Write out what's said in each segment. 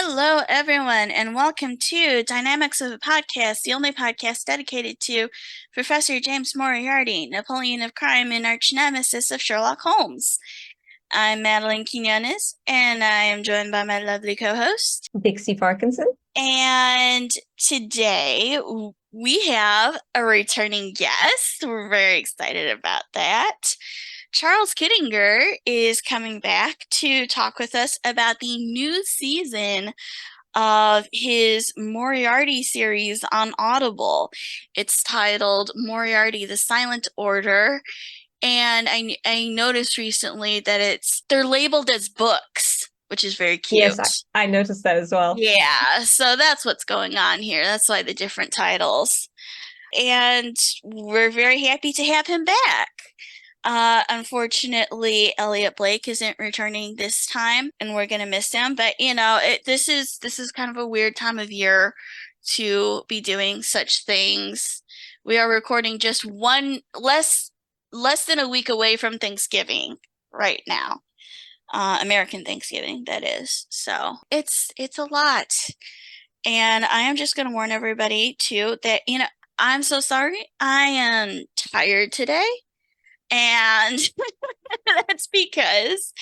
Hello, everyone, and welcome to Dynamics of a Podcast, the only podcast dedicated to Professor James Moriarty, Napoleon of Crime and arch nemesis of Sherlock Holmes. I'm Madeline Quinones, and I am joined by my lovely co-host, Dixie Parkinson. And today we have a returning guest. We're very excited about that. Charles Kindinger is coming back to talk with us about the new season of his Moriarty series on Audible. It's titled Moriarty: The Silent Order, and I noticed recently that they're labeled as books, which is very cute. Yes, I noticed that as well. Yeah, so that's what's going on here. That's why the different titles. And we're very happy to have him back. Unfortunately, Elliot Blake isn't returning this time, and we're gonna miss him. But this is kind of a weird time of year to be doing such things. We are recording just one less than a week away from Thanksgiving right now. American Thanksgiving, that is. So it's a lot. And I am just gonna warn everybody too that, I'm so sorry. I am tired today. And that's because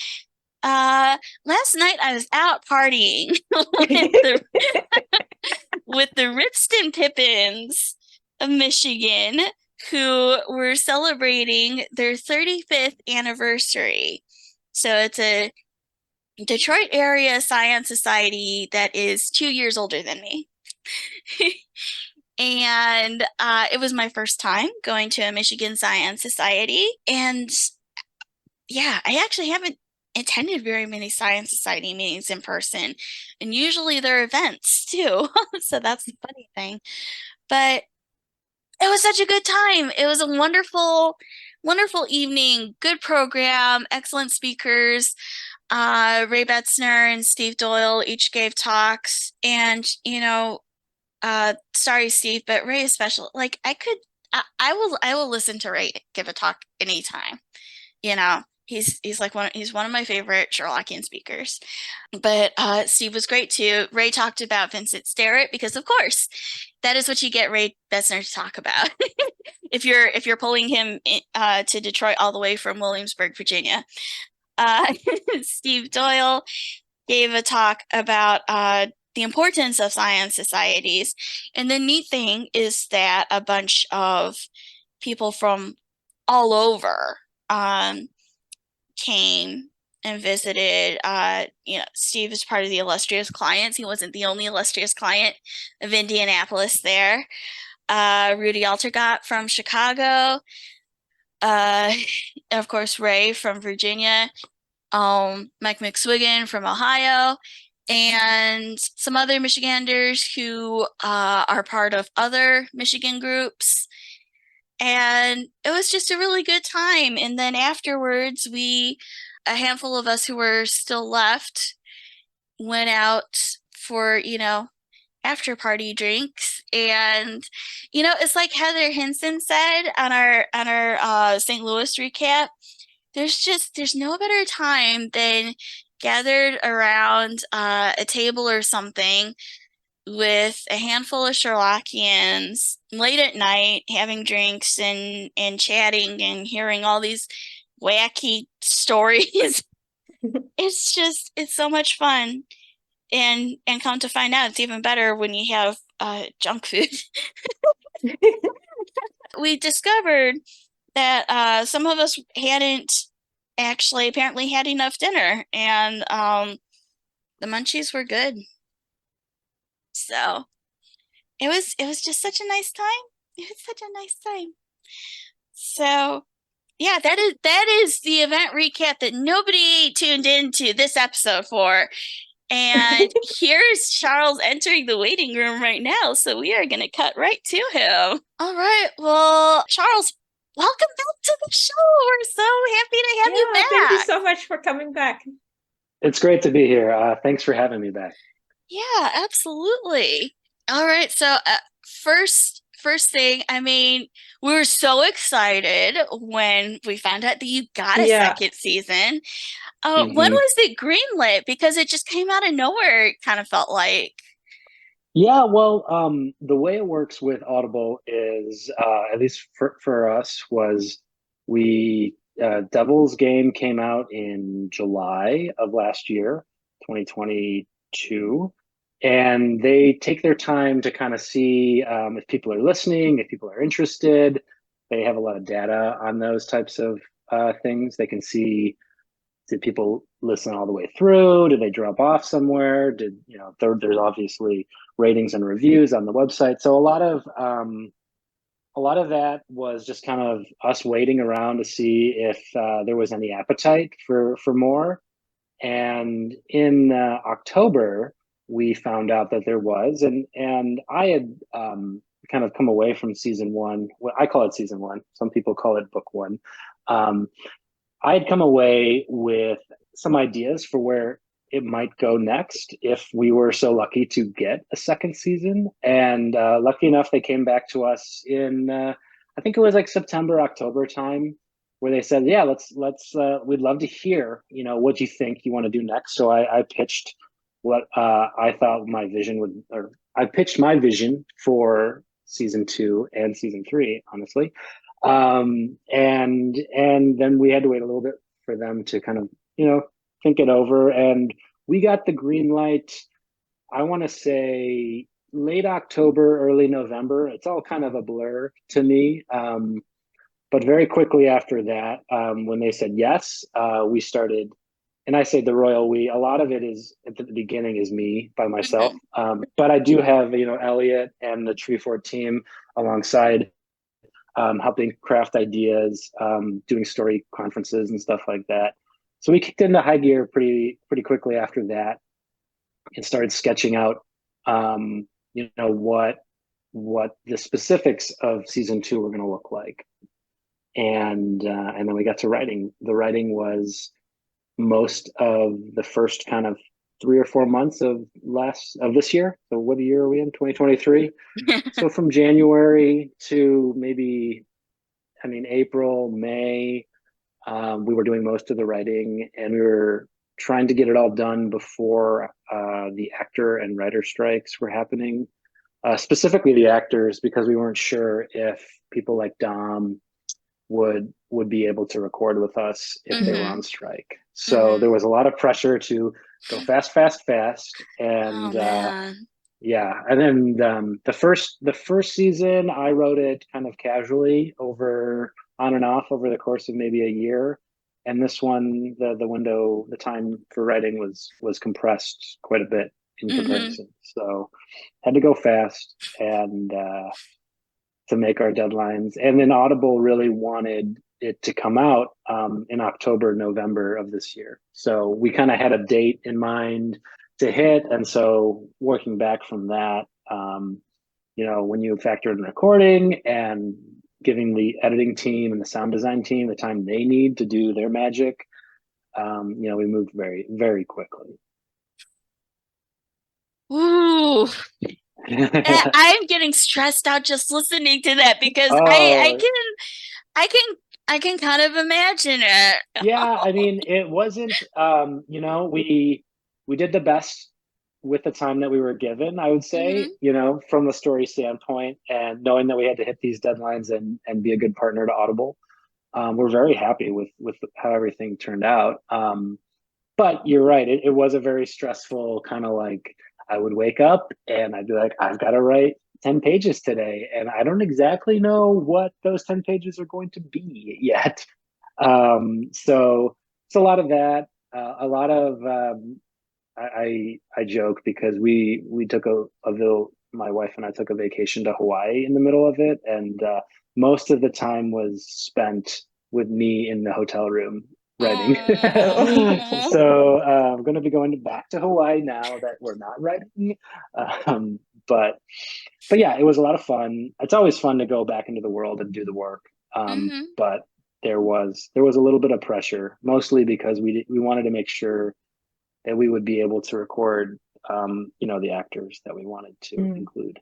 last night I was out partying with the Ripston Pippins of Michigan, who were celebrating their 35th anniversary. So it's a Detroit area science society that is 2 years older than me. And it was my first time going to a Michigan Science Society. And yeah, I actually haven't attended very many Science Society meetings in person. And usually they're events too. So that's the funny thing. But it was such a good time. It was a wonderful, wonderful evening, good program, excellent speakers. Ray Betzner and Steve Doyle each gave talks. And, sorry, Steve, but Ray is special. Like I will listen to Ray give a talk anytime. He's one of my favorite Sherlockian speakers. But Steve was great too. Ray talked about Vincent Sterrett because, of course, that is what you get Ray Bessner to talk about. if you're pulling him to Detroit all the way from Williamsburg, Virginia. Steve Doyle gave a talk about the importance of science societies. And the neat thing is that a bunch of people from all over came and visited. Steve is part of the illustrious clients. He wasn't the only illustrious client of Indianapolis there. Rudy Altergott from Chicago. Of course, Ray from Virginia. Mike McSwiggan from Ohio, and some other Michiganders who are part of other Michigan groups. And it was just a really good time. And then afterwards, a handful of us who were still left, went out for, after party drinks. And, it's like Heather Hinson said on our St. Louis recap. There's no better time than gathered around a table or something with a handful of Sherlockians late at night, having drinks and chatting and hearing all these wacky stories. It's so much fun. And come to find out, it's even better when you have junk food. We discovered that some of us hadn't actually apparently had enough dinner, and the munchies were good. So it was just such a nice time. It was such a nice time. So yeah, that is the event recap that nobody tuned into this episode for. And here's Charles entering the waiting room right now, so we are going to cut right to him. All right, well, Charles, welcome back to the show. We're so happy to have you back. Thank you so much for coming back. It's great to be here. Thanks for having me back. Yeah, absolutely. All right, so first first thing, I mean, we were so excited when we found out that you got a Yeah. second season. When Hmm. was it greenlit? Because it just came out of nowhere, it kind of felt like. Yeah, well, the way it works with Audible is, at least for us, was we Devil's Game came out in July of last year, 2022, and they take their time to kind of see if people are listening, if people are interested. They have a lot of data on those types of things. They can see, did people listen all the way through? Did they drop off somewhere? Did, there's obviously ratings and reviews on the website. So a lot of that was just kind of us waiting around to see if there was any appetite for more. And in October, we found out that there was, and I had kind of come away from season one. Well, I call it season one. Some people call it book one. Um, I had come away with some ideas for where it might go next if we were so lucky to get a second season. And lucky enough, they came back to us in I think it was like September, October time, where they said, "Yeah, we'd love to hear, what you think you want to do next." So I pitched what I thought my vision would, or I pitched my vision for season two and season three, honestly. And then we had to wait a little bit for them to kind of, think it over. And we got the green light, I want to say late October, early November. It's all kind of a blur to me. But very quickly after that, when they said yes, we started, and I say the royal we, a lot of it is at the beginning is me by myself. Mhm. But I do have, Elliot and the Treefort team alongside, helping craft ideas, doing story conferences and stuff like that. So we kicked into high gear pretty quickly after that and started sketching out, what the specifics of season two were going to look like. And then we got to writing. The writing was most of the first kind of 3 or 4 months of this year. So what year are we in? 2023. So from January to maybe, I mean, April, May, we were doing most of the writing, and we were trying to get it all done before the actor and writer strikes were happening. Specifically, the actors, because we weren't sure if people like Dom would be able to record with us if they were on Mhm. strike. So there Mhm. was a lot of pressure to go fast, fast, fast, Oh and man. yeah, and then the first season, I wrote it kind of casually over on and off over the course of maybe a year. And this one, the time for writing was compressed quite a bit in Mhm. comparison. So had to go fast and to make our deadlines. And then Audible really wanted it to come out in October, November of this year. So we kind of had a date in mind to hit. And so working back from that, when you factor in recording and giving the editing team and the sound design team the time they need to do their magic, we moved very, very quickly. Ooh. I'm getting stressed out just listening to that because I Oh, I can I can kind of imagine it. yeah, I mean, it wasn't, we did the best with the time that we were given, I would say, Mhm. from a story standpoint, and knowing that we had to hit these deadlines and be a good partner to Audible. We're very happy with how everything turned out. But you're right, it was a very stressful kind of like, I would wake up and I'd be like, I've got to write 10 pages today, and I don't exactly know what those 10 pages are going to be yet. So it's a lot of that. A lot of I joke because we took my wife and I took a vacation to Hawaii in the middle of it, and most of the time was spent with me in the hotel room writing. Oh. So I'm going to be going back to Hawaii now that we're not writing. Um, but but yeah, it was a lot of fun. It's always fun to go back into the world and do the work. Mhm. But there was a little bit of pressure, mostly because we wanted to make sure that we would be able to record, the actors that we wanted to Mm. include.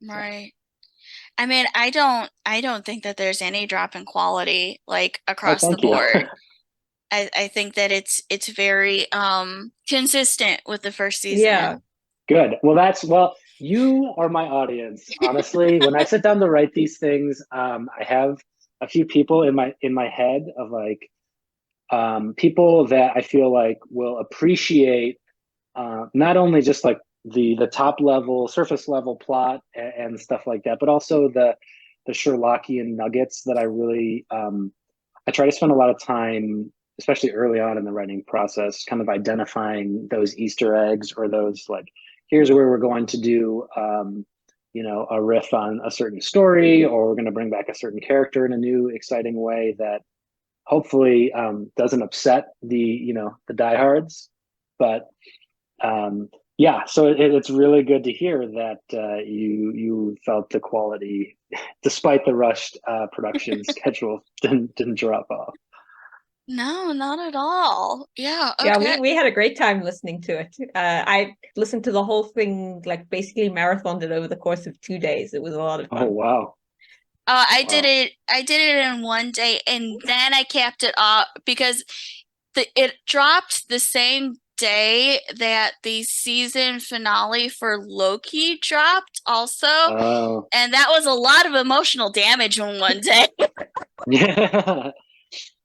So Right. I mean, I don't think that there's any drop in quality like Oh, across the thank you. board. I think that it's very consistent with the first Yeah. season. Good. Well, you are my audience. Honestly, when I sit down to write these things, I have a few people in my head of like people that I feel like will appreciate not only just like the top level, surface level plot and stuff like that, but also the Sherlockian nuggets that I try to spend a lot of time, especially early on in the writing process, kind of identifying those Easter eggs or those like, here's where we're going to do, a riff on a certain story, or we're going to bring back a certain character in a new, exciting way that hopefully doesn't upset the diehards. But um, yeah, so it's really good to hear that you felt the quality, despite the rushed production schedule, didn't drop off. No, not at all. Yeah, Yeah, okay. we had a great time listening to it. I listened to the whole thing, like basically marathoned it over the course of 2 days. It was a lot of Oh fun. wow, wow. I did it in one day and then I capped it off because it dropped the same day that the season finale for Loki dropped also. Oh And that was a lot of emotional damage in one day. yeah,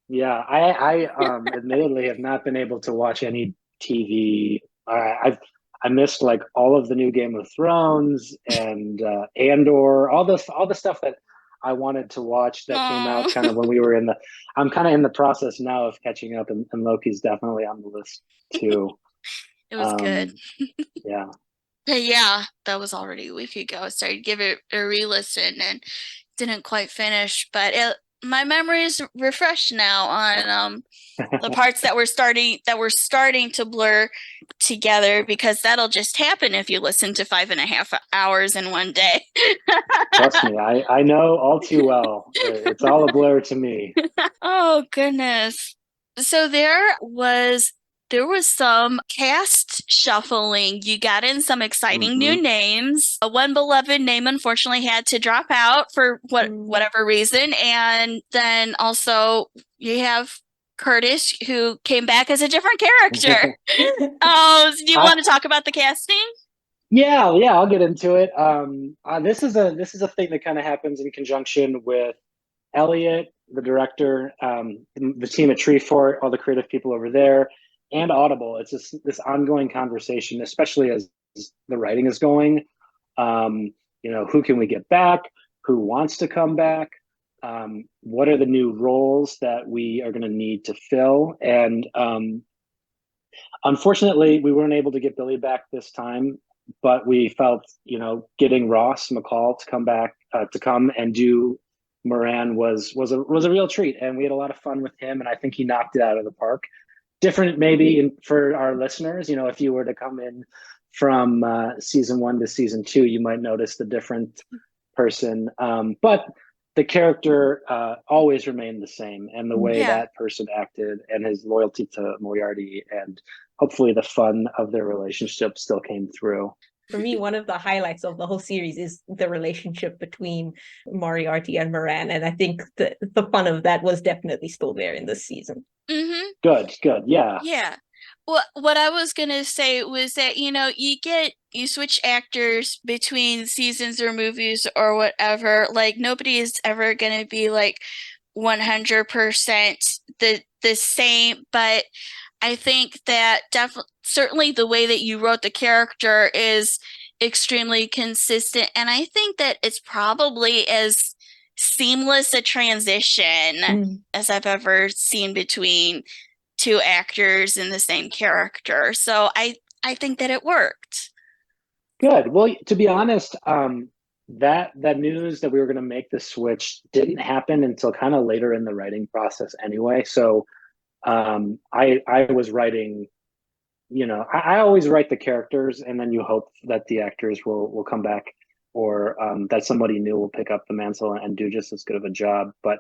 yeah. I admittedly have not been able to watch any TV. I missed like all of the new Game of Thrones and Andor, all the stuff that I wanted to watch that came out Oh, kind of when we were in the. I'm kind of in the process now of catching up, and Loki's definitely on the list too. it was good. Um, yeah. But yeah, that was already a week ago. I started to give it a re-listen and didn't quite finish, but my memory is refreshed now on the parts that were starting to blur together because that'll just happen if you listen to 5.5 hours in one day. Trust me, I know all too well. It's all a blur to me. Oh goodness. So there was some cast shuffling. You got in some exciting Hmm. new names. One beloved name unfortunately had to drop out for Mm. whatever reason, and then also you have Curtis who came back as a different character. Oh, do you I want to talk about the casting? Yeah, I'll get into it. This is a thing that kind of happens in conjunction with Elliot, the director, the team at Treefort, all the creative people over there, and Audible. It's this ongoing conversation, especially as the writing is going. Who can we get back? Who wants to come back? What are the new roles that we are going to need to fill? And unfortunately, we weren't able to get Billy back this time, but we felt, getting Ross McCall to come back to come and do Moran was a real treat, and we had a lot of fun with him, and I think he knocked it out of the park. Different maybe for our listeners, if you were to come in from season one to season two, you might notice the different person, but the character always remained the same, and the way Yeah. that person acted and his loyalty to Moriarty and hopefully the fun of their relationship still came through. For me, one of the highlights of the whole series is the relationship between Moriarty and Moran, and I think the fun of that was definitely still there in this season. Mm-hmm. Good, yeah. Yeah. Well, what I was gonna say was that, you switch actors between seasons or movies or whatever. Like nobody is ever gonna be like 100% the same, but I think that definitely certainly the way that you wrote the character is extremely consistent, and I think that it's probably as seamless a transition Mm. as I've ever seen between two actors in the same character. So I think that it worked. Good. Well, to be honest, that news that we were going to make the switch didn't happen until kind of later in the writing process anyway. So I was writing. I always write the characters, and then you hope that the actors will come back, or that somebody new will pick up the mantle and do just as good of a job. But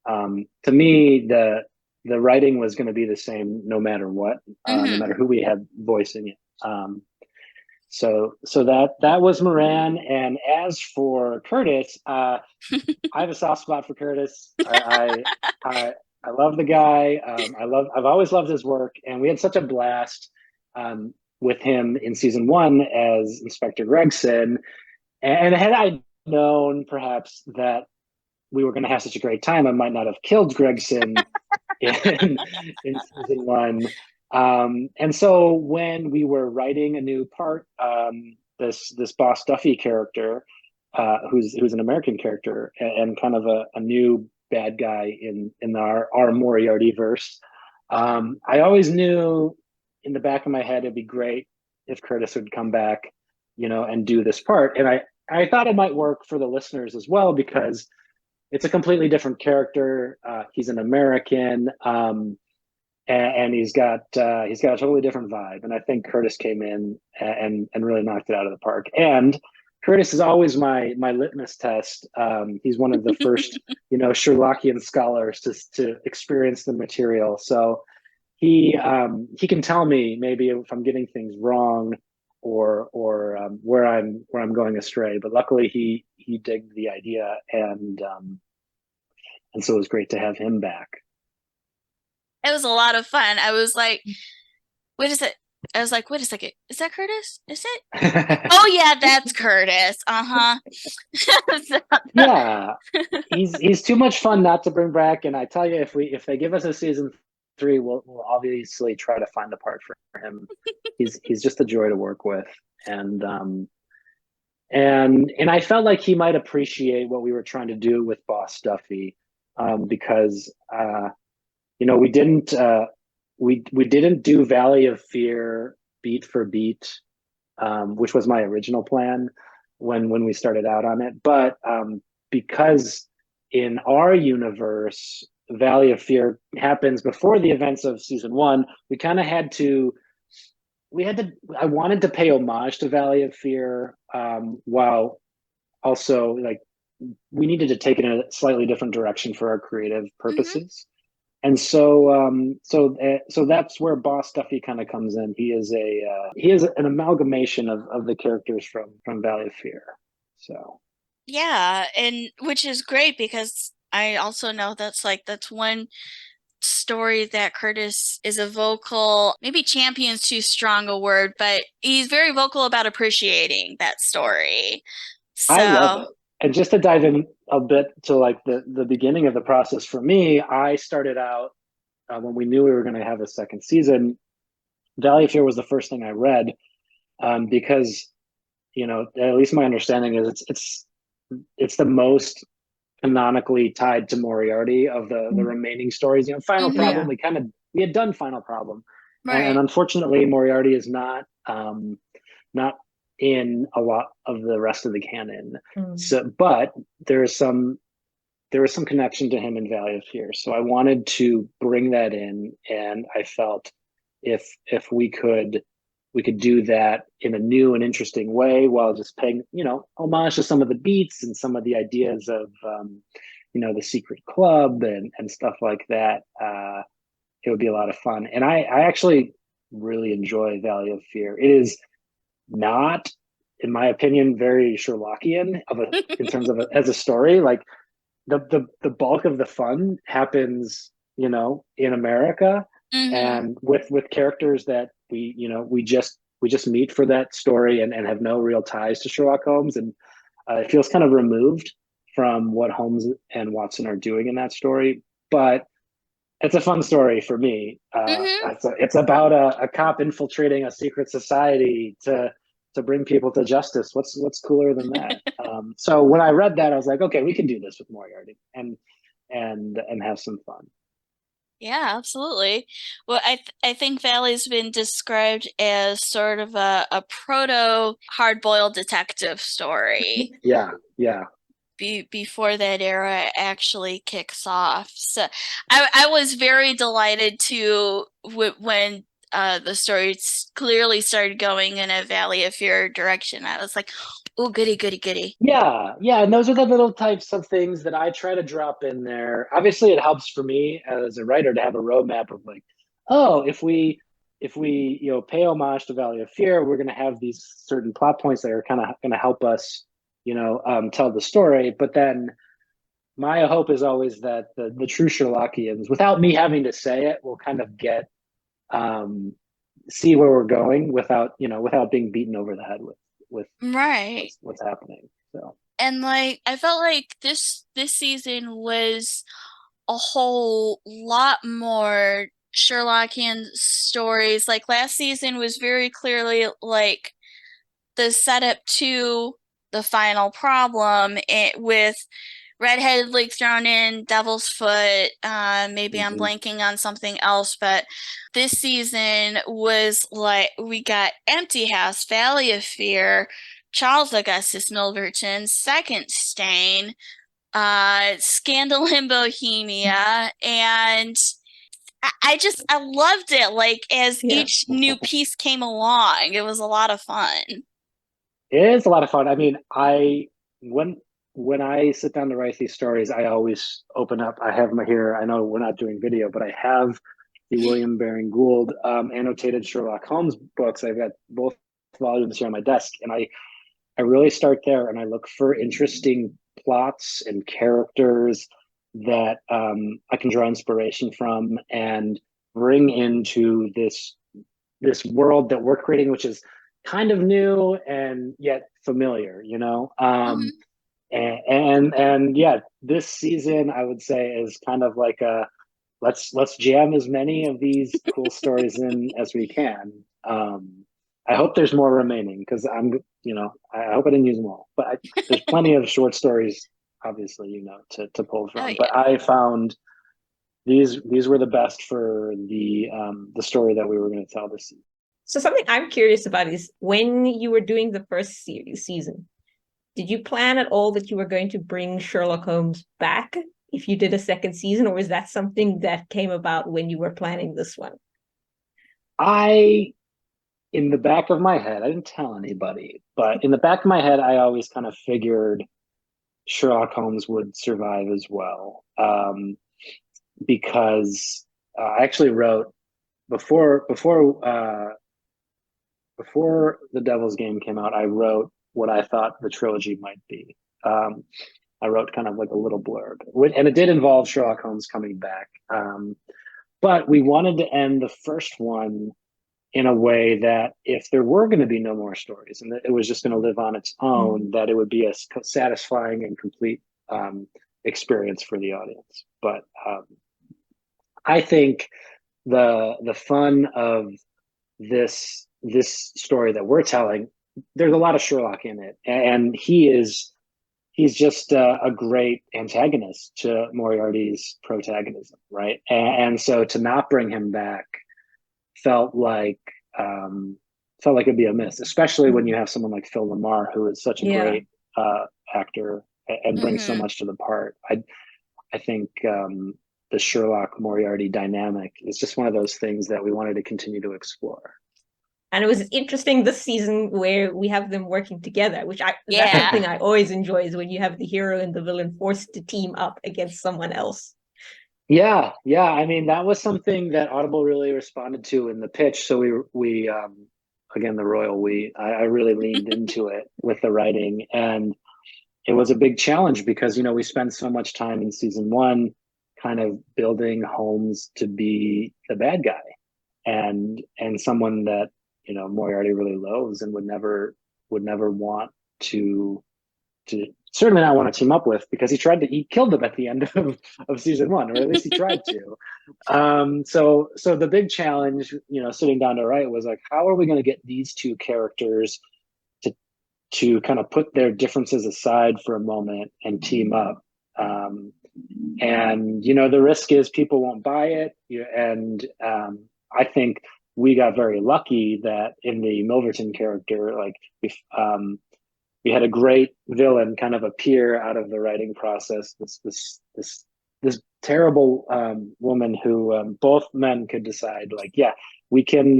to me, the writing was going to be the same no matter what, no Hmm. matter who we had voicing it. So that was Moran. And as for Curtis, I have a soft spot for Curtis. I love the guy. I've always loved his work, and we had such a blast with him in season one as Inspector Gregson. And had I known perhaps that we were going to have such a great time, I might not have killed Gregson in season one. And so when we were writing a new part, this Boss Duffy character, who's an American character and kind of a new bad guy in our Moriarty verse, I always knew in the back of my head it'd be great if Curtis would come back, and do this part. And I thought it might work for the listeners as well because it's a completely different character. He's an American, and he's got a totally different vibe. And I think Curtis came in and really knocked it out of the park. And Curtis is always my litmus test. He's one of the first, Sherlockian scholars to experience the material. So he can tell me maybe if I'm getting things wrong or where I'm going astray. But luckily he digged the idea, and so it was great to have him back. It was a lot of fun. I was like, wait a sec. I was like, wait a second. Is that Curtis? Is it? Oh yeah, that's Curtis. Uh-huh. Yeah, he's too much fun not to bring back. And I tell you, if they give us a season three, we'll obviously try to find a part for him. He's just a joy to work with, and I felt like he might appreciate what we were trying to do with Boss Duffy, because we didn't do Valley of Fear beat for beat, which was my original plan when we started out on it. But because in our universe, Valley of Fear happens before the events of season one, we kind of had to. I wanted to pay homage to Valley of Fear, while also like we needed to take it in a slightly different direction for our creative purposes. And so that's where Boss Duffy kind of comes in. He is an amalgamation of the characters from Valley of Fear. So Yeah, and which is great because I also know that's one story that Curtis is a vocal, maybe champion's too strong a word, but he's very vocal about appreciating that story. I love it. So, And just to dive in a bit to like the beginning of the process for me, I started out when we knew we were going to have a second season. Valley of Fear was the first thing I read, because at least my understanding is it's the most canonically tied to Moriarty of the remaining stories. Final Problem, we had done Final Problem, and right. unfortunately Moriarty is not in a lot of the rest of the canon. So, but there was some connection to him in Valley of Fear. So I wanted to bring that in, and I felt if we could do that in a new and interesting way while just paying homage to some of the beats and some of the ideas of the secret club and stuff like that. It would be a lot of fun, and I actually really enjoy Valley of Fear. It is not, in my opinion, very Sherlockian in terms of as a story. Like the bulk of the fun happens, in America, and with characters that we just meet for that story and have no real ties to Sherlock Holmes, and it feels kind of removed from what Holmes and Watson are doing in that story. But it's a fun story for me. It's about a cop infiltrating a secret society to bring people to justice. What's cooler than that? So when I read that, I was like, okay, we can do this with Moriarty and have some fun. Yeah, absolutely. Well, I think Valley's been described as sort of a proto hard-boiled detective story Yeah, yeah. before that era actually kicks off. So I was very delighted to when the story clearly started going in a Valley of Fear direction. I was like, oh, goody, goody, goody. Yeah, yeah, and those are the little types of things that I try to drop in there. Obviously, it helps for me as a writer to have a roadmap of like, oh, if we if we pay homage to Valley of Fear, we're going to have these certain plot points that are kind of going to help us tell the story. But then my hope is always that the true Sherlockians, without me having to say it, will kind of get see where we're going without being beaten over the head with Right. what's happening. So And like I felt like this season was a whole lot more Sherlockian stories. Like last season was very clearly like the setup to the final problem with redheaded leak thrown in, Devil's Foot. Maybe I'm blanking on something else, but this season was like we got Empty House, Valley of Fear, Charles Augustus Milverton, Second Stain, Scandal in Bohemia, and I loved it. Like as Yeah. each new piece came along, it was a lot of fun. it is a lot of fun. I mean, when I sit down to write these stories, I always open up. I have my here. I know we're not doing video, but I have the William Baring Gould annotated Sherlock Holmes books. I've got both volumes here on my desk, and I really start there, and I look for interesting plots and characters that I can draw inspiration from and bring into this world that we're creating, which is kind of new and yet familiar, Mhm. and yeah, this season I would say is kind of like a let's jam as many of these cool stories in as we can. I hope there's more remaining because I hope I didn't use them all, but there's plenty of short stories, obviously, to pull Oh from. But yeah. I found these were the best for the story that we were going to tell this season. So something I'm curious about is when you were doing the first season, did you plan at all that you were going to bring Sherlock Holmes back if you did a second season, or was that something that came about when you were planning this one? I in the back of my head, I didn't tell anybody, but in the back of my head, I always kind of figured Sherlock Holmes would survive as well. Because I actually wrote before before the Devil's Game came out, I wrote what I thought the trilogy might be. Um, I wrote kind of like a little blurb, and it did involve Sherlock Holmes coming back. But we wanted to end the first one in a way that if there were going to be no more stories and it was just going to live on its own, that it would be a satisfying and complete experience for the audience. But I think the fun of this story that we're telling, there's a lot of Sherlock in it, and he's just a great antagonist to Moriarty's protagonism, right? And so to not bring him back felt like um, felt like it'd be a miss, especially when you have someone like Phil Lamar, who is such a Yeah. great actor and brings so Hmm. much to the part. I think the Sherlock Moriarty dynamic is just one of those things that we wanted to continue to explore. And it was interesting this season where we have them working together, which that's Yeah. something I always enjoy is when you have the hero and the villain forced to team up against someone else. Yeah, yeah. I mean, that was something that Audible really responded to in the pitch. So we again the royal we I really leaned into it with the writing, and it was a big challenge because we spent so much time in season one, kind of building Holmes to be the bad guy, and someone that Moriarty really loathes and would never want to certainly not want to team up with because he killed him at the end of season one, or at least he tried to. So the big challenge, sitting down to write was like, how are we going to get these two characters to kind of put their differences aside for a moment and team up? And the risk is people won't buy it, and I think we got very lucky that in the Milverton character, like we had a great villain kind of appear out of the writing process. This terrible woman who both men could decide, like, yeah, we can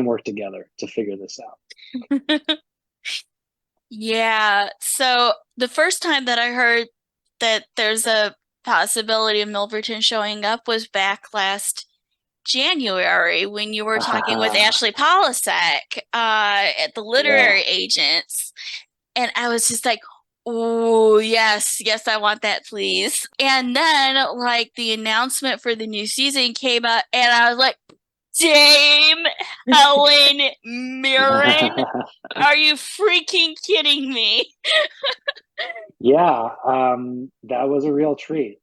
work together to figure this out. Yeah. So the first time that I heard that there's a possibility of Milverton showing up was back last January when you were talking with Ashley Polisek at the Yeah. literary agents. And I was just like, oh, yes, yes, I want that, please. And then, like, the announcement for the new season came out, and I was like, Dame Helen Mirren? Are you freaking kidding me? Yeah, that was a real treat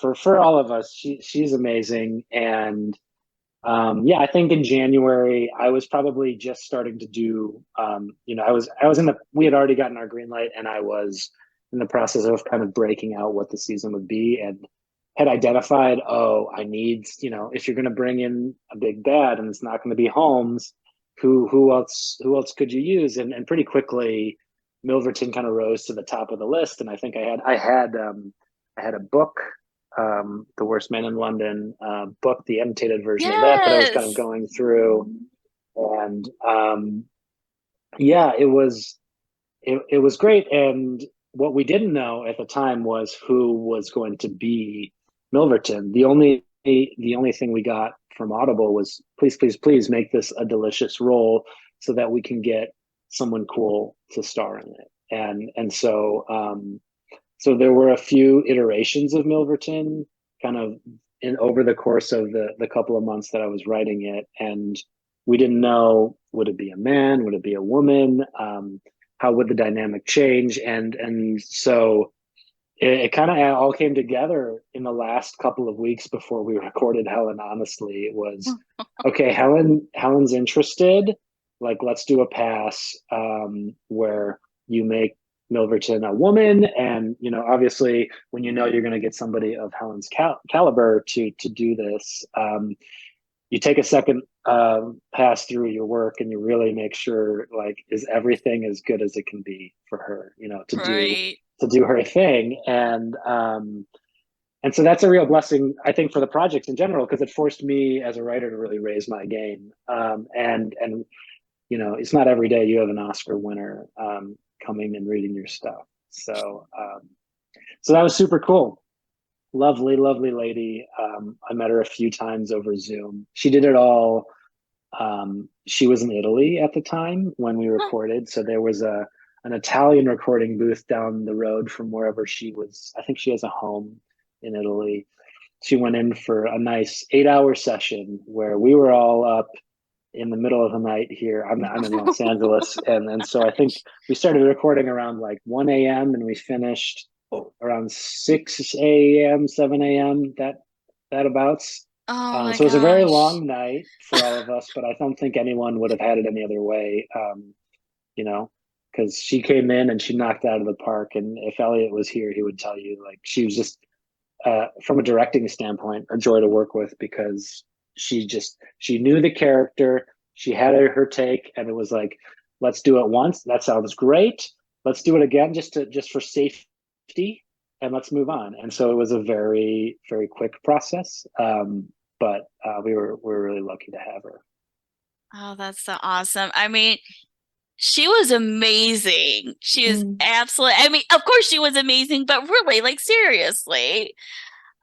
for all of us. She's amazing, and yeah, I think in January I was probably just starting to do. I was in the. We had already gotten our green light, and I was in the process of kind of breaking out what the season would be, and had identified. Oh, I need. If you're going to bring in a big bad, and it's not going to be Holmes, who else could you use? And pretty quickly Milverton kind of rose to the top of the list, and I think I had a book, The Worst Man in London book, the annotated version of that I was kind of Yes. going through, and yeah, it was great. And what we didn't know at the time was who was going to be Milverton. The only thing we got from Audible was please, please, please make this a delicious role so that we can get someone cool to star in it. And so there were a few iterations of Milverton kind of in over the course of the couple of months that I was writing it. And we didn't know, would it be a man? Would it be a woman? How would the dynamic change? And so it kind of all came together in the last couple of weeks before we recorded Helen. Honestly, it was okay. Helen's interested. Like, let's do a pass where you make Milverton a woman, and obviously, when you're going to get somebody of Helen's caliber to do this, you take a second pass through your work, and you really make sure, like, is everything as good as it can be for her, Right. to do her thing. And so that's a real blessing, I think, for the project in general, because it forced me as a writer to really raise my game. And it's not every day you have an Oscar winner coming and reading your stuff. So that was super cool. Lovely, lovely lady. I met her a few times over Zoom. She did it all. She was in Italy at the time when we Huh. recorded, so there was an Italian recording booth down the road from wherever she was. I think she has a home in Italy. She went in for a nice 8-hour session where we were all up in the middle of the night here. I'm in Los Angeles, and so I think we started recording around like 1 a.m. and we finished around 6 a.m., 7 a.m. That abouts. Oh my So it was a very gosh. long night for all of us, but I don't think anyone would have had it any other way. You know, because she came in and she knocked out of the park. And if Elliot was here, he would tell you, like, she was just from a directing standpoint, a joy to work with, because she knew the character, she had her take, and it was like, let's do it once. That sounds great. Let's do it again, just for safety, and let's move on. And so it was a very, very quick process. But we were really lucky to have her. Oh, that's so awesome. I mean, she was amazing. She is Mm. absolutely, I mean, of course she was amazing, but really, like, seriously.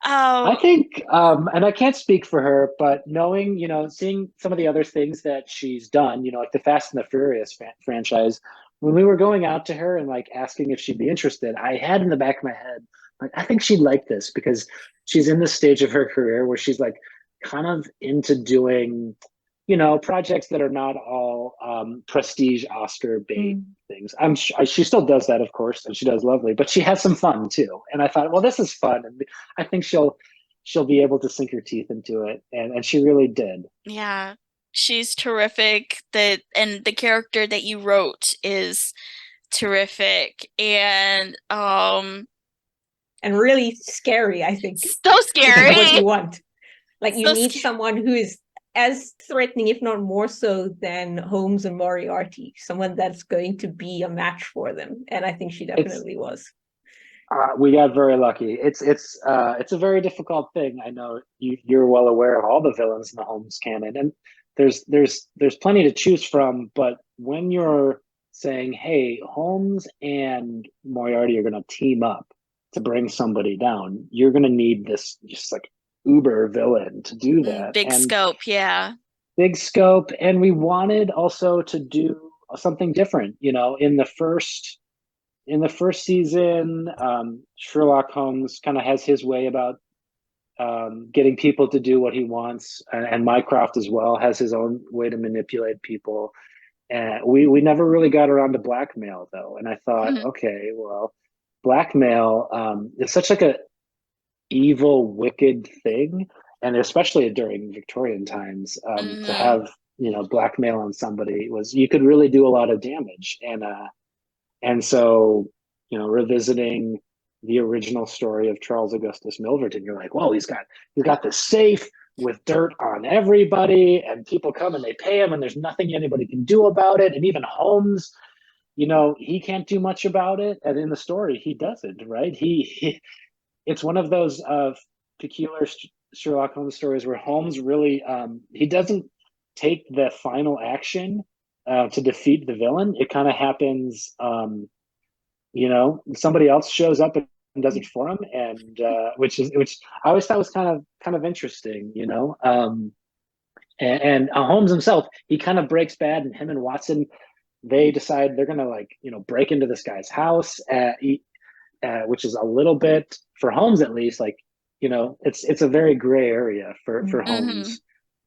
I Um, think, and I can't speak for her, but knowing, seeing some of the other things that she's done, like the Fast and the Furious franchise, when we were going out to her and like asking if she'd be interested, I had in the back of my head, like, I think she'd like this because she's in this stage of her career where she's like kind of into doing, projects that are not all prestige Oscar bait Mm. things. She still does that, of course, and she does lovely, but she has some fun too. And I thought, well, this is fun, and I think she'll be able to sink her teeth into it, and she really did. yeah, she's terrific. And the character that you wrote is terrific. And And really scary, I think, so which is what you scary. want. Like, you So need scary. someone who is as threatening, if not more so, than Holmes and Moriarty, someone that's going to be a match for them. And I think she It's definitely was. we got very lucky. It's a very difficult thing. I know you're well aware of all the villains in the Holmes canon, and there's plenty to choose from. But when you're saying, "Hey, Holmes and Moriarty are going to team up to bring somebody down," you're going to need this just like uber villain to do that, Big and scope, yeah. big scope. And we wanted also to do something different, in the first season. Sherlock Holmes kind of has his way about getting people to do what he wants, and Mycroft as well has his own way to manipulate people. And we never really got around to blackmail though. And I thought, okay, well, blackmail is such like a evil, wicked thing, and especially during Victorian times, to Mm-hmm. have blackmail on somebody was you could really do a lot of damage. And so revisiting the original story of Charles Augustus Milverton, you're like, whoa, he's got this safe with dirt on everybody, and people come and they pay him, and there's nothing anybody can do about it. And even Holmes, he can't do much about it. And in the story, he doesn't, right? He it's one of those peculiar Sherlock Holmes stories where Holmes really he doesn't take the final action to defeat the villain. It kind of happens, somebody else shows up and does it for him, and which I always thought was kind of interesting, and Holmes himself, he kind of breaks bad, and him and Watson, they decide they're gonna like break into this guy's house, which is a little bit for Holmes at least like it's a very gray area for Mm-hmm. Holmes,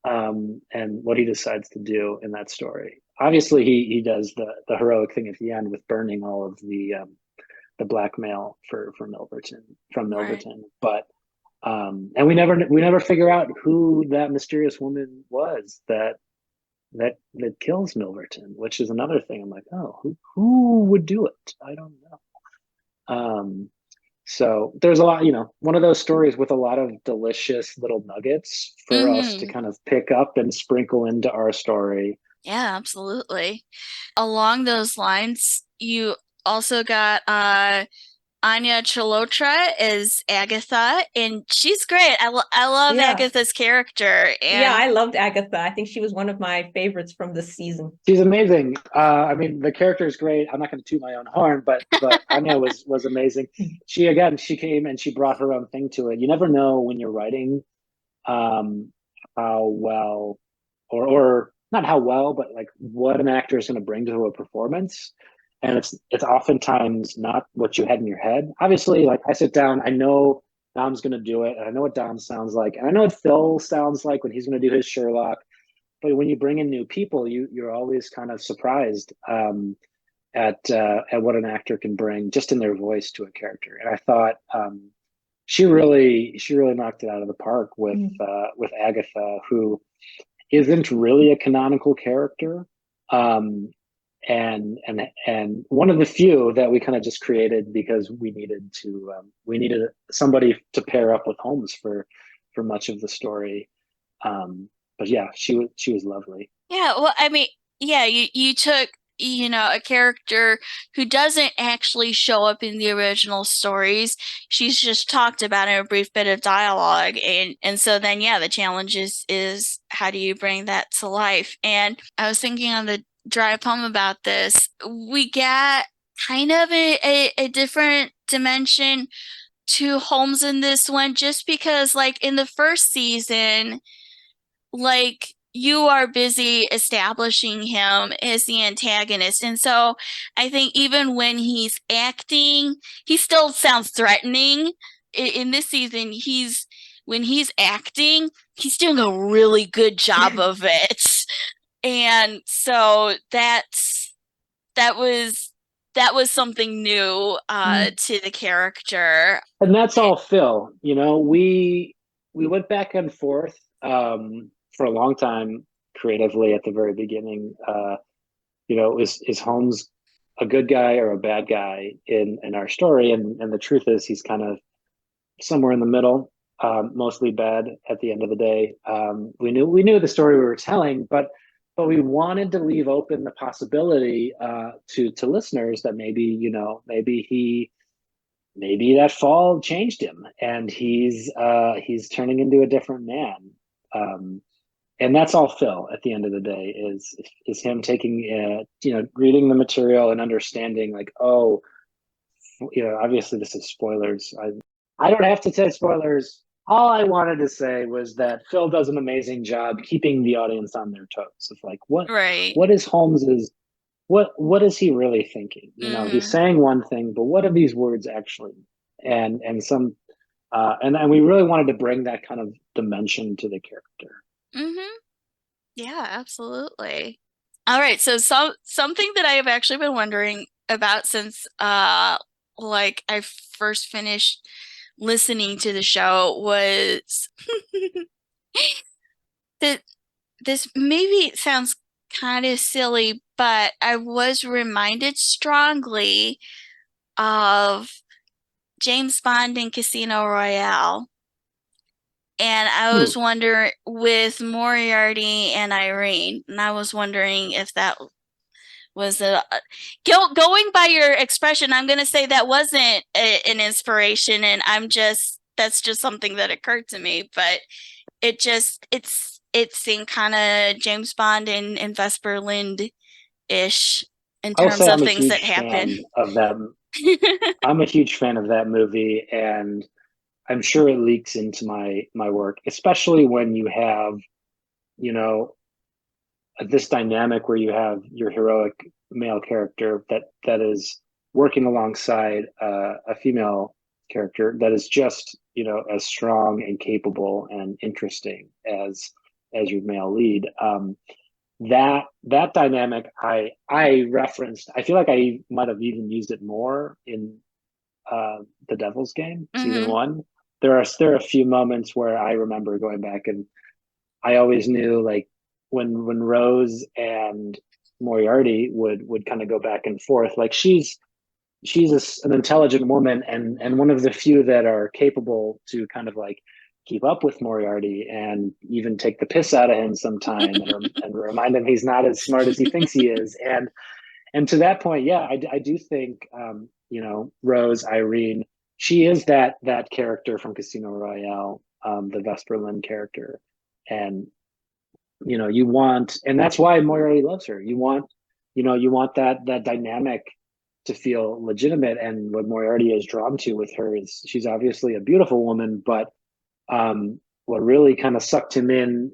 and what he decides to do in that story. Obviously, he does the heroic thing at the end with burning all of the blackmail for Milverton from Right. Milverton, but and we never figure out who that mysterious woman was that kills Milverton, which is another thing. I'm like, oh, who would do it? I don't know. So there's a lot, one of those stories with a lot of delicious little nuggets for us to Mm-hmm. kind of pick up and sprinkle into our story. Yeah, absolutely. Along those lines, you also got Anya Chalotra as Agatha, and she's great. I love Yeah. Agatha's character, Yeah, and I loved Agatha. I think she was one of my favorites from this season. She's amazing. I mean, the character is great. I'm not going to toot my own horn, but Anya was amazing. She came and she brought her own thing to it. You never know when you're writing um, how well, or not how well, but like what an actor is going to bring to a performance. And it's oftentimes not what you had in your head. Obviously, like I sit down, I know Dom's going to do it, and I know what Dom sounds like, and I know what Phil sounds like when he's going to do his Sherlock. But when you bring in new people, you're always kind of surprised at what an actor can bring just in their voice to a character. And I thought she really knocked it out of the park Mm. with Agatha, who isn't really a canonical character, um, and one of the few that we kind of just created because we needed somebody to pair up with Holmes for much of the story. But yeah, she was lovely. yeah, well, I mean, yeah, you took, a character who doesn't actually show up in the original stories. She's just talked about in a brief bit of dialogue, and so then yeah, the challenge is how do you bring that to life? And I was thinking on the drive home about this. We get kind of a different dimension to Holmes in this one, just because like in the first season, like you are busy establishing him as the antagonist. And so I think even when he's acting, he still sounds threatening. In this season, when he's acting, he's doing a really good job of it. And so that was that was something new Mm. to the character. And that's all Phil. We went back and forth for a long time creatively at the very beginning. Is Holmes a good guy or a bad guy in our story? And the truth is, he's kind of somewhere in the middle, mostly bad at the end of the day. We knew the story we were telling, but we wanted to leave open the possibility to listeners that maybe that fall changed him, and he's turning into a different man. Um, and that's all Phil at the end of the day is him taking reading the material and understanding like, oh, obviously this is spoilers. I don't have to say spoilers. all I wanted to say was that Phil does an amazing job keeping the audience on their toes. Of like, Right. what is Holmes's what is he really thinking? You know, he's Mm-hmm. saying one thing, but what are these words actually? And some and we really wanted to bring that kind of dimension to the character. Mm-hmm. Yeah, absolutely. All right, so something that I have actually been wondering about since like I first finished listening to the show was that this maybe sounds kind of silly, but I was reminded strongly of James Bond in Casino Royale. And I Hmm. was wondering with Moriarty and Irene, and I was wondering if that was going by your expression. I'm going to say that wasn't an inspiration, and that's just something that occurred to me. But it seemed kind of James Bond and Vesper Lind ish in I will terms say of I'm a things that huge happen. fan of that. I'm a huge fan of that movie, and I'm sure it leaks into my work, especially when you have, you know, this dynamic where you have your heroic male character that is working alongside a female character that is just as strong and capable and interesting as your male lead. That dynamic I referenced. I feel like I might have even used it more in the Devil's Game season Hmm. one. There are a few moments where I remember going back and I always knew like when Rose and Moriarty would kind of go back and forth. Like an intelligent woman and one of the few that are capable to kind of like keep up with Moriarty and even take the piss out of him sometime and remind him he's not as smart as he thinks he is. And to that point, yeah, I do think Rose Irene, she is that character from Casino Royale, the Vesper Lynd character, and you want, and that's why Moriarty loves her. You want that dynamic to feel legitimate, and what Moriarty is drawn to with her is she's obviously a beautiful woman, but what really kind of sucked him in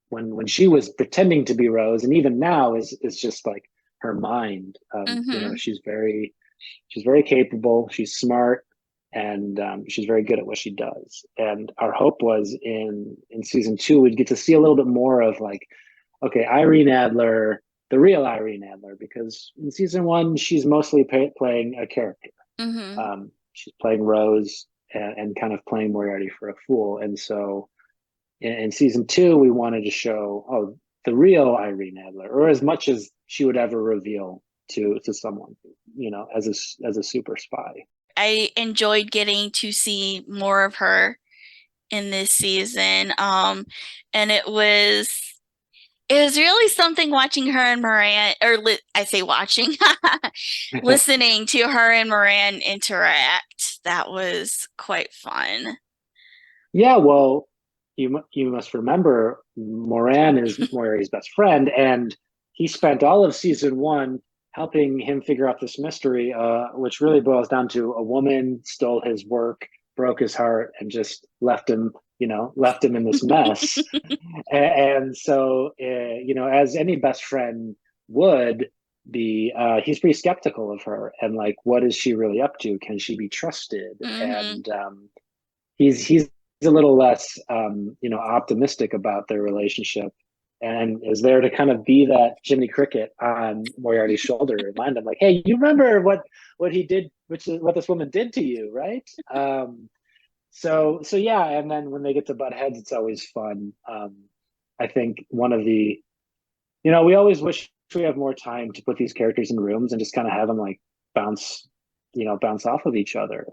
when she was pretending to be Rose, and even now is just like her mind. Hmm. She's very capable. She's smart, and she's very good at what she does. And our hope was in season two we'd get to see a little bit more of like, okay, Irene Adler, the real Irene Adler, because in season one she's mostly playing a character. Hmm. She's playing Rose and kind of playing Moriarty for a fool. And so in season two, we wanted to show the real Irene Adler, or as much as she would ever reveal to someone, as a super spy. I enjoyed getting to see more of her in this season. And it was really something watching her and Moran, I say watching, listening to her and Moran interact. That was quite fun. Yeah, well, you must remember Moran is Moriarty's best friend, and he spent all of season one helping him figure out this mystery, which really boils down to a woman stole his work, broke his heart, and just left him in this mess. And so, as any best friend would be, he's pretty skeptical of her and like, what is she really up to? Can she be trusted? Hmm. And he's a little less optimistic about their relationship and is there to kind of be that Jiminy Cricket on Moriarty's shoulder, remind him like, hey, you remember what he did, which is what this woman did to you, right? So yeah, and then when they get to butt heads, it's always fun. I think one of we always wish we have more time to put these characters in rooms and just kind of have them like bounce, bounce off of each other.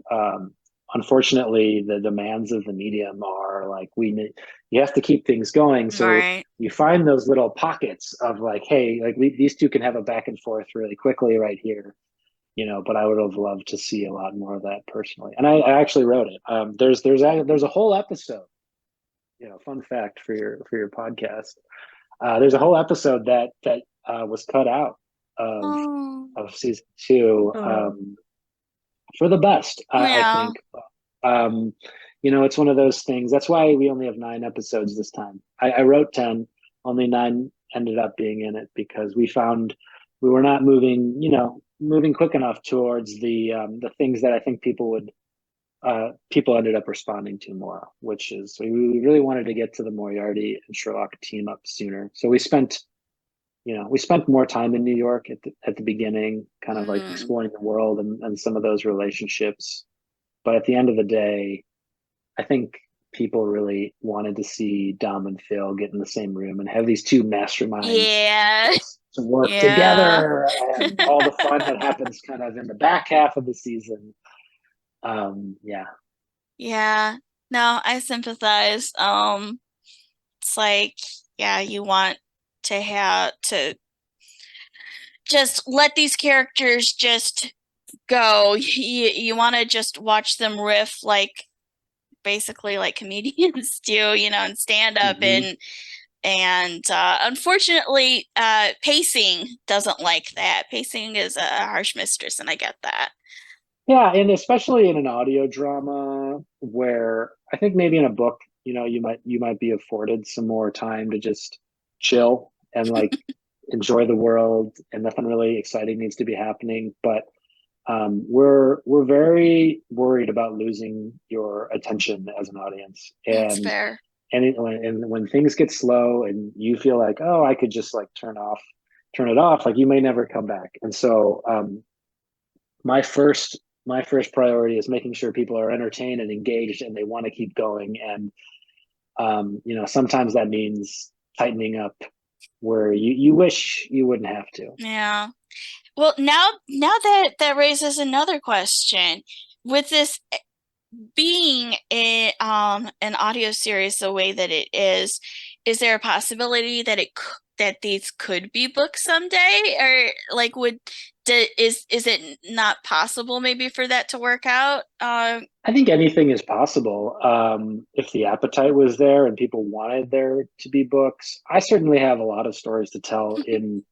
Unfortunately, the demands of the medium are like you have to keep things going. So Right. you find those little pockets of like, hey, like these two can have a back and forth really quickly right here. But I would have loved to see a lot more of that personally. And I actually wrote it. There's a whole episode. Fun fact for your podcast. There's a whole episode that was cut out of Oh, of season two Oh, for the best, I yeah. think. Um, it's one of those things. That's why we only have 9 episodes this time. I wrote 10, only 9 ended up being in it because we found we were not moving quick enough towards the things that I think people ended up responding to more, which is we really wanted to get to the Moriarty and Sherlock team up sooner. So we spent more time in New York at the beginning, kind of like Mm, exploring the world and some of those relationships. But at the end of the day, I think people really wanted to see Dom and Phil get in the same room and have these two masterminds yeah. to work Yeah. together and all the fun that happens kind of in the back half of the season. Yeah. Yeah. No, I sympathize. It's like, yeah, you want to have to just let these characters just go. You want to just watch them riff like basically like comedians do, and stand up Hmm. and unfortunately pacing doesn't like that. Pacing is a harsh mistress, and I get that. Yeah, and especially in an audio drama where I think maybe in a book, you might be afforded some more time to just chill and like enjoy the world and nothing really exciting needs to be happening. But we're very worried about losing your attention as an audience. That's And fair. when things get slow and you feel like, oh, I could just like turn it off, like you may never come back. And so my first priority is making sure people are entertained and engaged and they want to keep going. And sometimes that means tightening up where you wish you wouldn't have to. Yeah. Well, now that raises another question. With this being an audio series the way that it is there a possibility that that these could be books someday, or like is it not possible maybe for that to work out? I think anything is possible if the appetite was there and people wanted there to be books. I certainly have a lot of stories to tell in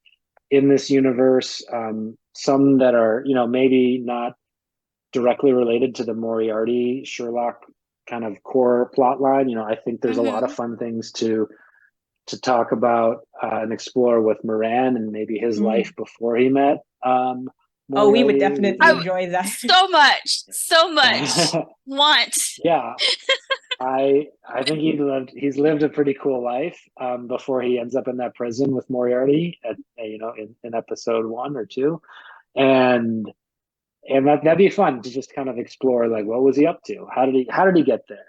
this universe. Some that are maybe not directly related to the Moriarty Sherlock kind of core plot line. I think there's a lot of Hmm. fun things to talk about and explore with Moran and maybe his Mm. life before he met Oh, we would Moriarty. definitely enjoy that. So much want. Yeah, I think he's lived a pretty cool life before he ends up in that prison with Moriarty in episode 1 or 2, and that'd be fun to just kind of explore like what was he up to, how did he get there,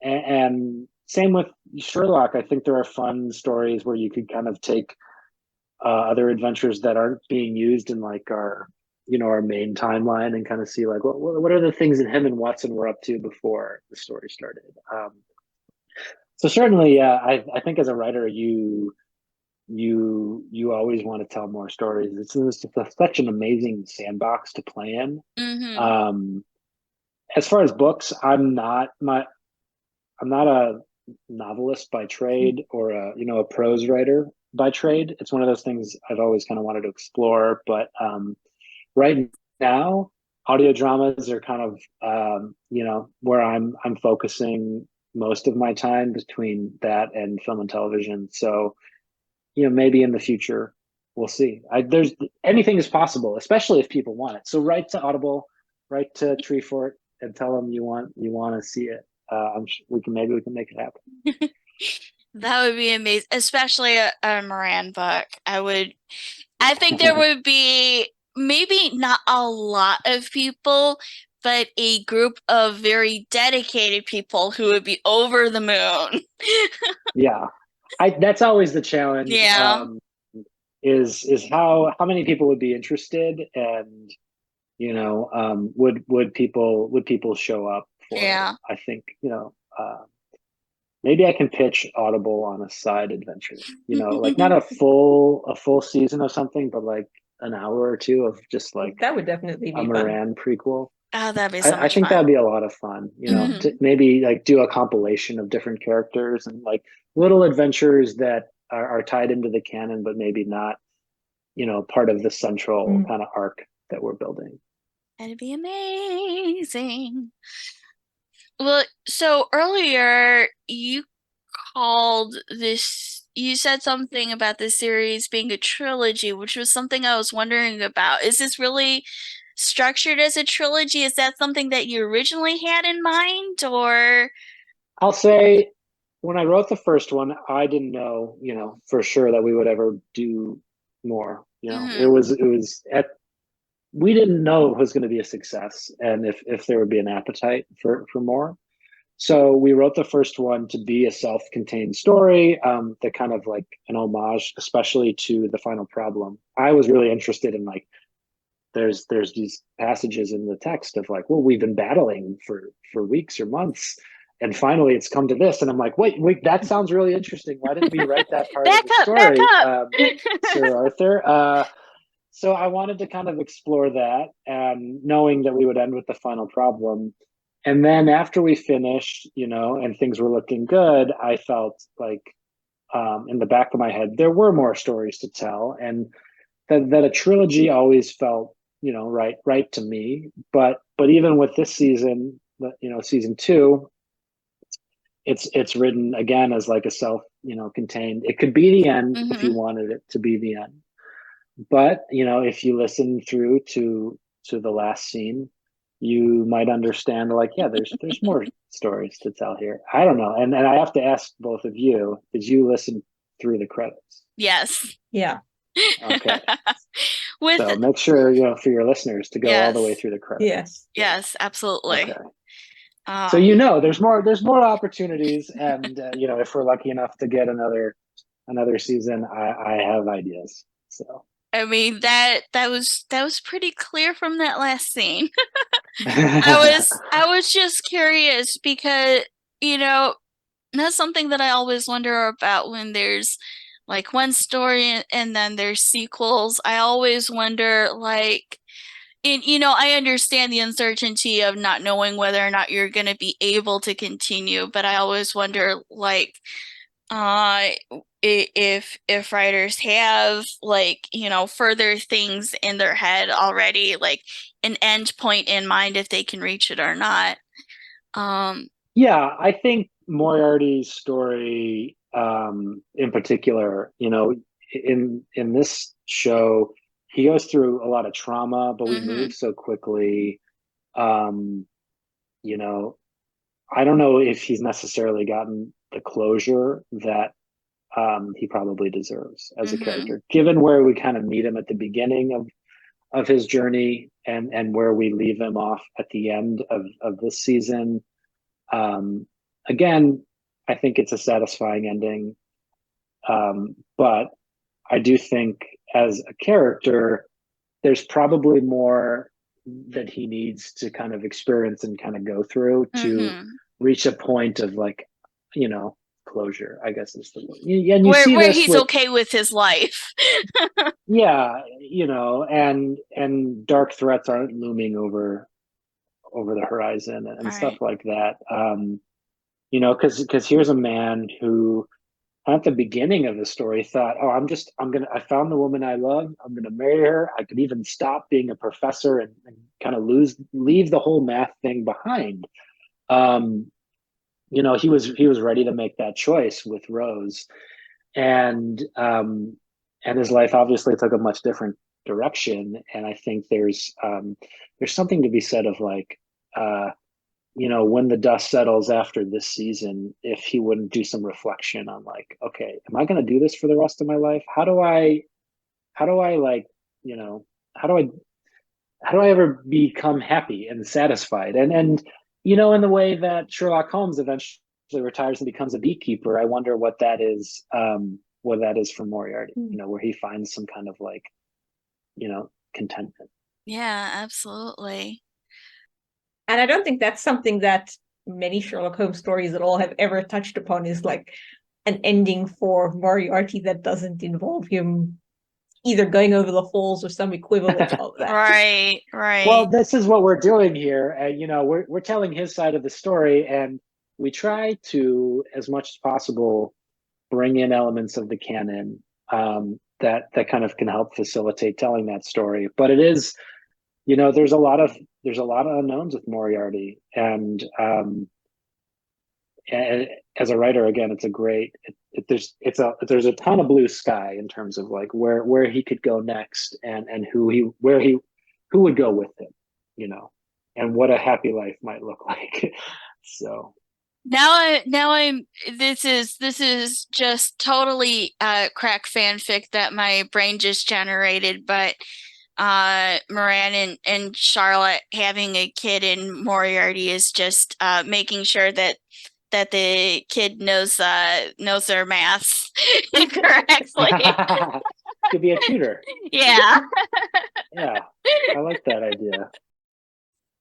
and same with Sherlock. I think there are fun stories where you could kind of take other adventures that aren't being used in like our main timeline and kind of see like what are the things that him and Watson were up to before the story started. So certainly, yeah, I think as a writer, you always want to tell more stories. It's such an amazing sandbox to play in. Hmm. Um, as far as books, I'm not a novelist by trade or a prose writer by trade. It's one of those things I've always kind of wanted to explore, but right now, audio dramas are kind of where I'm focusing most of my time between that and film and television. So maybe in the future we'll see. There's anything is possible, especially if people want it. So write to Audible, write to Treefort, and tell them you want to see it. We can make it happen. That would be amazing, especially a Moran book. I think there would be maybe not a lot of people, but a group of very dedicated people who would be over the moon. Yeah, that's always the challenge. Yeah, Is how many people would be interested, and would people show up for it? yeah. I think maybe I can pitch Audible on a side adventure. Like not a full season of something, but like an hour or two of just like That would definitely a be fun. Moran prequel. Oh, that'd be so I much think fun. that'd be a lot of fun. To Hmm. maybe like do a compilation of different characters and like little adventures that are tied into the canon, but maybe not part of the central Mm. kind of arc that we're building. That'd be amazing. Well, so earlier you said something about this series being a trilogy, which was something I was wondering about. Is this really structured as a trilogy? Is that something that you originally had in mind, or? I'll say when I wrote the first one, I didn't know, for sure that we would ever do more. Mhm. It was at we didn't know it was going to be a success and if there would be an appetite for more. So we wrote the first one to be a self-contained story, that kind of like an homage, especially to the final problem. I was really interested in like there's these passages in the text of like, well, we've been battling for weeks or months, and finally it's come to this, and I'm like, wait, that sounds really interesting. Why didn't we write that part of Back the up, back story, up. Sir Arthur? So I wanted to kind of explore that, and knowing that we would end with the final problem. And then after we finished, and things were looking good, I felt like, in the back of my head, there were more stories to tell, and that a trilogy always felt, right to me. But even with this season, season two, it's written again as like a self, contained. It could be the end if you Hmm. wanted it to be the end. But if you listen through to the last scene, you might understand like, yeah, there's more stories to tell here. I don't know. And I have to ask both of you, did you listen through the credits? Yes. Yeah. Okay. With So make sure, for your listeners to go all the way yes, through the credits. Yes. yes, absolutely. Okay. So Um, there's more opportunities, and if we're lucky enough to get another season, I have ideas. So I mean that was pretty clear from that last scene. I was just curious because, you know, that's something that I always wonder about when there's like one story and then there's sequels. I always wonder like I understand the uncertainty of not knowing whether or not you're going to be able to continue, but I always wonder like uh if writers have like further things in their head already, like an end point in mind, if they can reach it or not. um Yeah, I think Moriarty's story, in particular, in this show, he goes through a lot of trauma, but we move mhm so quickly. Um, you know, I don't know if he's necessarily gotten the closure that, he probably deserves as a mhm character, given where we kind of meet him at the beginning of his journey, and where we leave him off at the end of this season. Um, Again, I think it's a satisfying ending, but I do think as a character, there's probably more that he needs to kind of experience and kind of go through to mhm reach a point of like, you know, closure, I guess is the word. And you where see where this he's with, okay with his life. yeah, and dark threats aren't looming over the horizon and stuff Right. like that. Because here's a man who at the beginning of the story thought, oh, I found the woman I love, I'm gonna marry her, I could even stop being a professor and kind of leave the whole math thing behind. um he was ready to make that choice with Rose, and his life obviously took a much different direction. And I think there's something to be said of like, uh when the dust settles after this season, if he wouldn't do some reflection on like, okay, am I going to do this for the rest of my life? How do I like, you know, how do I, how do I ever become happy and satisfied? And, in the way that Sherlock Holmes eventually retires and becomes a beekeeper, I wonder what that is for Moriarty, where he finds some kind of like, contentment. Yeah, absolutely. And I don't think that's something that many Sherlock Holmes stories at all have ever touched upon, is like an ending for Moriarty that doesn't involve him either going over the falls or some equivalent of that. Right, right. Well, this is what we're doing here. And, we're telling his side of the story, and we try to, as much as possible, bring in elements of the canon, that kind of can help facilitate telling that story. But it is, there's a lot of unknowns with Moriarty, and as a writer, again, it's a great. There's a ton of blue sky in terms of like where he could go next, and who would go with him, you know, and what a happy life might look like. So now I'm this is just totally crack fanfic that my brain just generated, but Moran and Charlotte having a kid in Moriarty is just making sure that the kid knows their maths correctly. could be a tutor. Yeah. Yeah, I like that idea.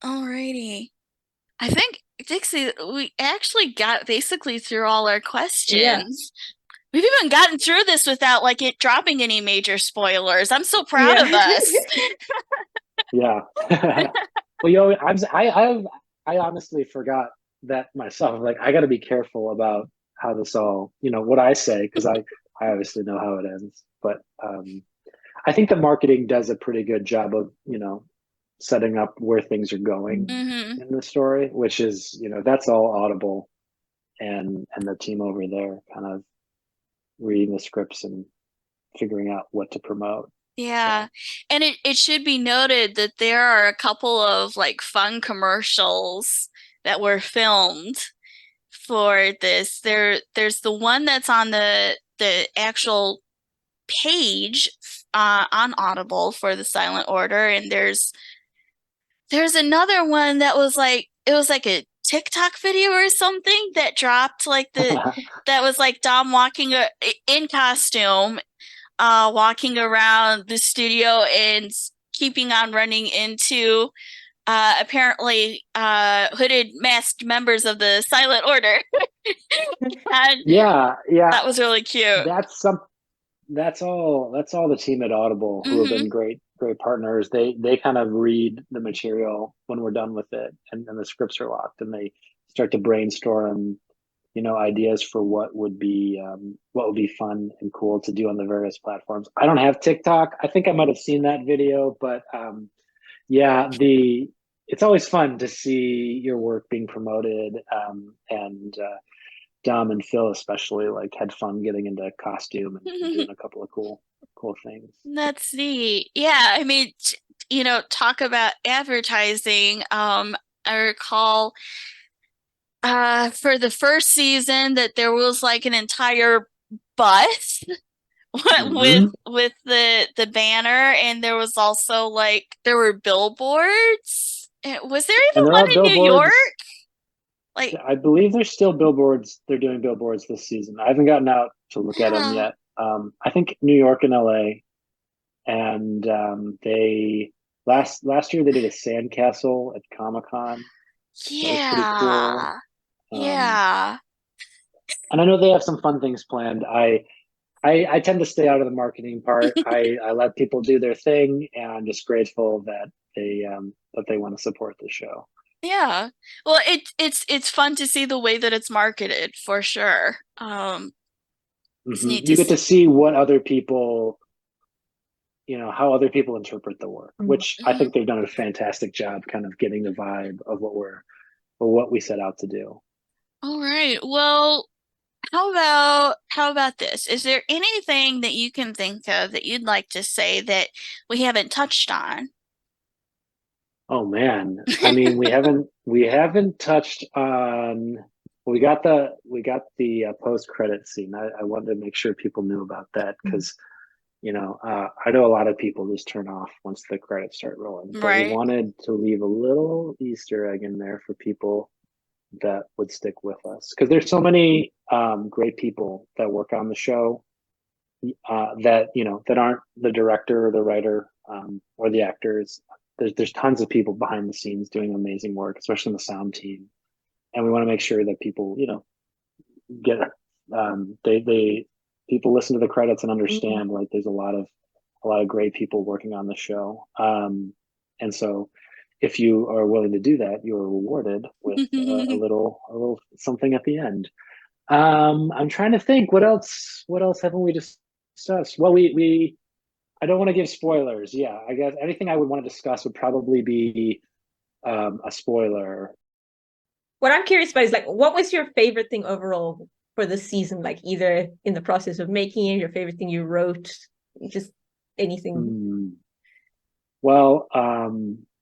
Alrighty. I think, Dixie, we actually got basically through all our Yeah, questions. We've even gotten through this without like it dropping any major spoilers. I'm so proud of yeah. us. Yeah. Well, you know, I honestly forgot that myself. Like, I got to be careful about how this all, you know, what I say, because I obviously know how it ends. But I think the marketing does a pretty good job of, you know, setting up where things are going Mm-hmm. in the story, which is, you know, that's all Audible and the team over there kind of reading the scripts and figuring out what to promote. Yeah. So And it should be noted that there are a couple of like fun commercials that were filmed for this. There's the one that's on the actual page on Audible for the Silent Order, and there's another one that was like it was like a TikTok video or something that dropped like the that was like Dom walking in costume walking around the studio and keeping on running into apparently hooded masked members of the Silent Order. And yeah, yeah, that was really cute. that's some that's all the team at Audible who have Hmm. been great partners. They kind of read the material when we're done with it, and the scripts are locked, and they start to brainstorm, you know, ideas for what would be fun and cool to do on the various platforms. I don't have TikTok. I think I might have seen that video, but yeah, the it's always fun to see your work being promoted, and Dom and Phil especially like had fun getting into costume and doing a couple of cool things. That's neat. Yeah, I mean, you know, talk about advertising. I recall for the first season that there was like an entire bus Mm-hmm. with the banner, and there was also like there were billboards. Was there even And there one are in New York? billboards. Like, I believe there's still billboards. They're doing billboards this season. I haven't gotten out to look at them yeah, yet. I think New York and LA, and they last year they did a sandcastle at Comic Con. That was pretty cool. yeah, Um, yeah. and I know they have some fun things planned. I tend to stay out of the marketing part. I let people do their thing, and I'm just grateful that they want to support the show. Yeah. Well, it's fun to see the way that it's marketed for sure. It's Hmm. neat to You get see. to see what other people, you know, how other people interpret the work, which I Mhm. think they've done a fantastic job kind of getting the vibe of what we set out to do. All right. Well, how about this? Is there anything that you can think of that you'd like to say that we haven't touched on? Oh man, I mean, we haven't touched on. We got the post credit scene. I wanted to make sure people knew about that because you know, I know a lot of people just turn off once the credits start rolling, but we Right. wanted to leave a little Easter egg in there for people that would stick with us because there's so many great people that work on the show, that you know that aren't the director or the writer, or the actors. There's tons of people behind the scenes doing amazing work, especially in the sound team, and we want to make sure that people, you know, get they people listen to the credits and understand like there's a lot of great people working on the show. And so if you are willing to do that, you are rewarded with a little something at the end. I'm trying to think what else haven't we discussed? Well, we I don't want to give spoilers. Yeah, I guess anything I would want to discuss would probably be a spoiler. what I'm curious about is like, what was your favorite thing overall for the season? Like either in the process of making it, your favorite thing you wrote, just anything. Hmm. Well,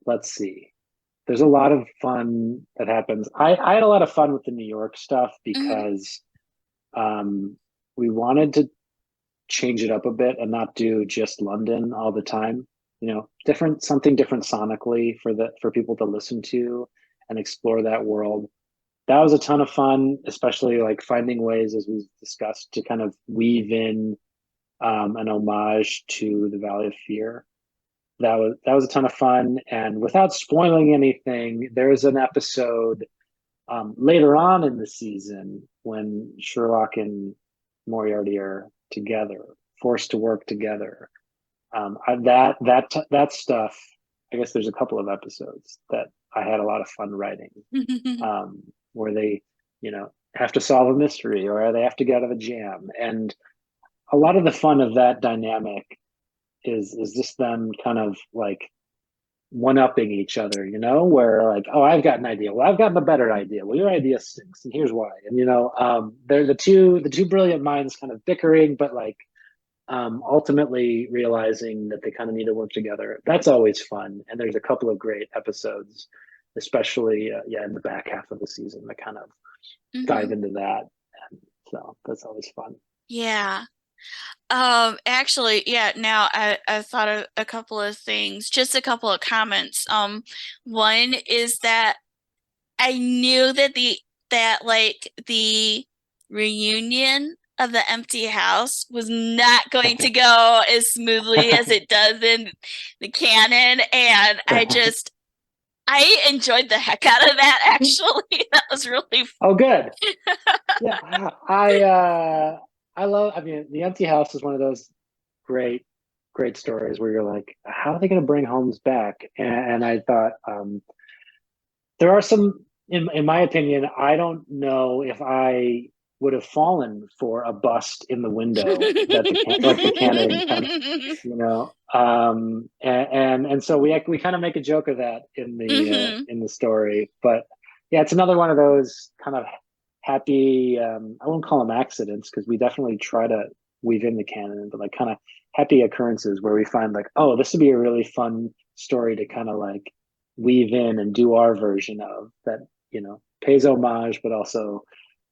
let's see. There's a lot of fun that happens. I had a lot of fun with the New York stuff Hmm. because um, we wanted to change it up a bit and not do just London all the time. Different something different sonically for people to listen to and explore that world. That was a ton of fun, especially like finding ways, as we discussed, to kind of weave in an homage to the Valley of Fear. That was a ton of fun. And without spoiling anything, there's an episode later on in the season when Sherlock and Moriarty are together, forced to work together. That stuff. I guess there's a couple of episodes that I had a lot of fun writing, where they, have to solve a mystery or they have to get out of a jam, and a lot of the fun of that dynamic is just them kind of like one upping each other, where like, oh, I've got an idea. Well, I've gotten a better idea. Well, your idea stinks, and here's why. And they're the two brilliant minds kind of bickering, but like ultimately realizing that they kind of need to work together. That's always fun. And there's a couple of great episodes, especially in the back half of the season that kind of dive Hmm. into that. And so that's always fun. Yeah. Actually, yeah, now I thought of a couple of things, just a couple of comments. One is that I knew that the reunion of the empty house was not going to go as smoothly as it does in the canon, and I enjoyed the heck out of that actually. That was really Oh, good. Yeah, I love. I mean, the empty house is one of those great, great stories where you're like, how are they going to bring Holmes back? And I thought there are some, in my opinion, I don't know if I would have fallen for a bust in the window that like the canon kind of, and so we kind of make a joke of that Hmm. in the story. But yeah, it's another one of those kind of happy, I won't call them accidents because we definitely try to weave in the canon, but like kind of happy occurrences where we find like, oh, this would be a really fun story to kind of like weave in and do our version of that, pays homage, but also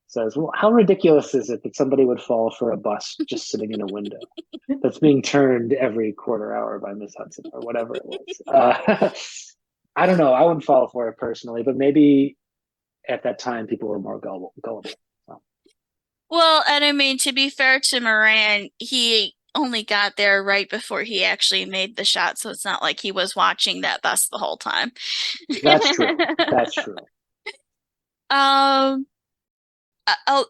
says, well, how ridiculous is it that somebody would fall for a bus just sitting in a window that's being turned every quarter hour by Miss Hudson or whatever it was? I don't know. I wouldn't fall for it personally, but maybe at that time people were more gullible. So. Well, and I mean, to be fair to Moran, he only got there right before he actually made the shot, so it's not like he was watching that bus the whole time. That's true. That's true. Um,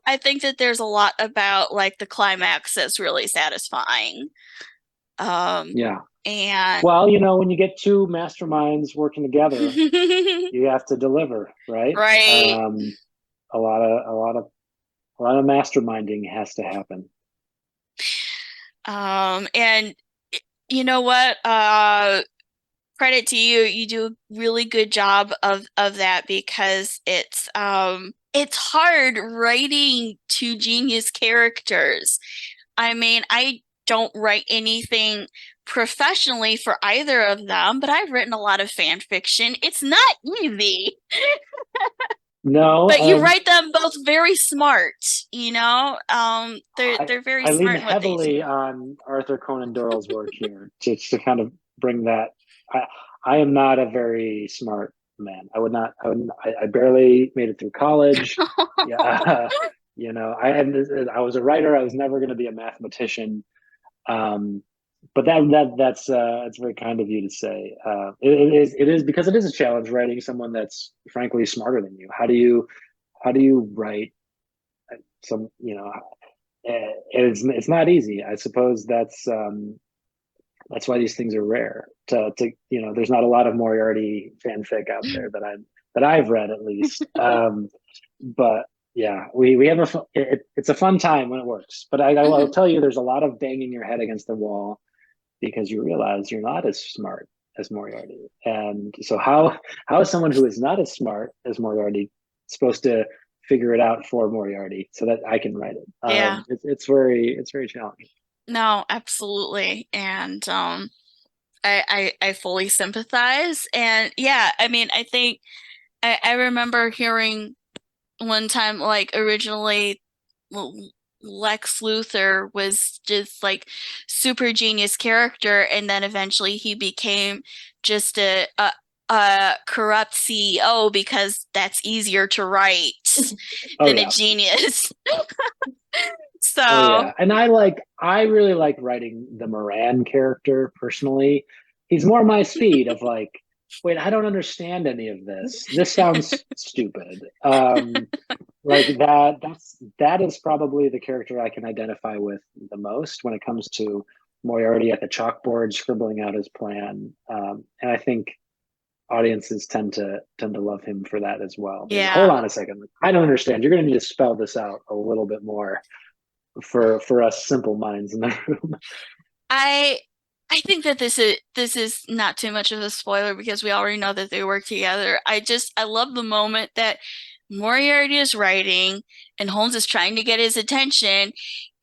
I think that there's a lot about like the climax that's really satisfying. Um, Yeah. and Well, when you get two masterminds working together, you have to deliver, right? right. A lot of a lot of masterminding has to happen. And you know what? Credit to you. You do a really good job of that because it's hard writing two genius characters. I mean, I don't write anything professionally for either of them, but I've written a lot of fan fiction. It's not easy, No, but you and write them both very smart, you know? I They're very I lean smart in what they heavily do. on Arthur Conan Doyle's work here to kind of bring that. I I am not a very smart man. I barely made it through college. Yeah, I was a writer. I was never going to be a mathematician. Um, but that's very kind of you to say. It is because it is a challenge writing someone that's frankly smarter than you. How do you write some it's not easy. I suppose that's why these things are rare. There's not a lot of Moriarty fanfic out there that I've read at least. But yeah, we have it's a fun time when it works. But I'll Mhm. tell you, there's a lot of banging your head against the wall because you realize you're not as smart as Moriarty. And so how is someone who is not as smart as Moriarty supposed to figure it out for Moriarty so that I can write it. Yeah. It's very challenging. No, absolutely. And I fully sympathize. And yeah, I mean, I think I remember hearing one time, like originally Lex Luthor was just like super genius character, and then eventually he became just a corrupt CEO because that's easier to write Oh than a yeah. genius. Oh So yeah. And I really like writing the Moran character personally. He's more my speed of like, wait, I don't understand any of this. This sounds stupid. Like that is probably the character I can identify with the most when it comes to Moriarty at the chalkboard scribbling out his plan. And I think audiences tend to love him for that as well. They're like, hold yeah, on a second, I don't understand. You're going to need to spell this out a little bit more for us simple minds in the room. I I think that this is not too much of a spoiler because we already know that they work together. I love the moment that Moriarty is writing and Holmes is trying to get his attention,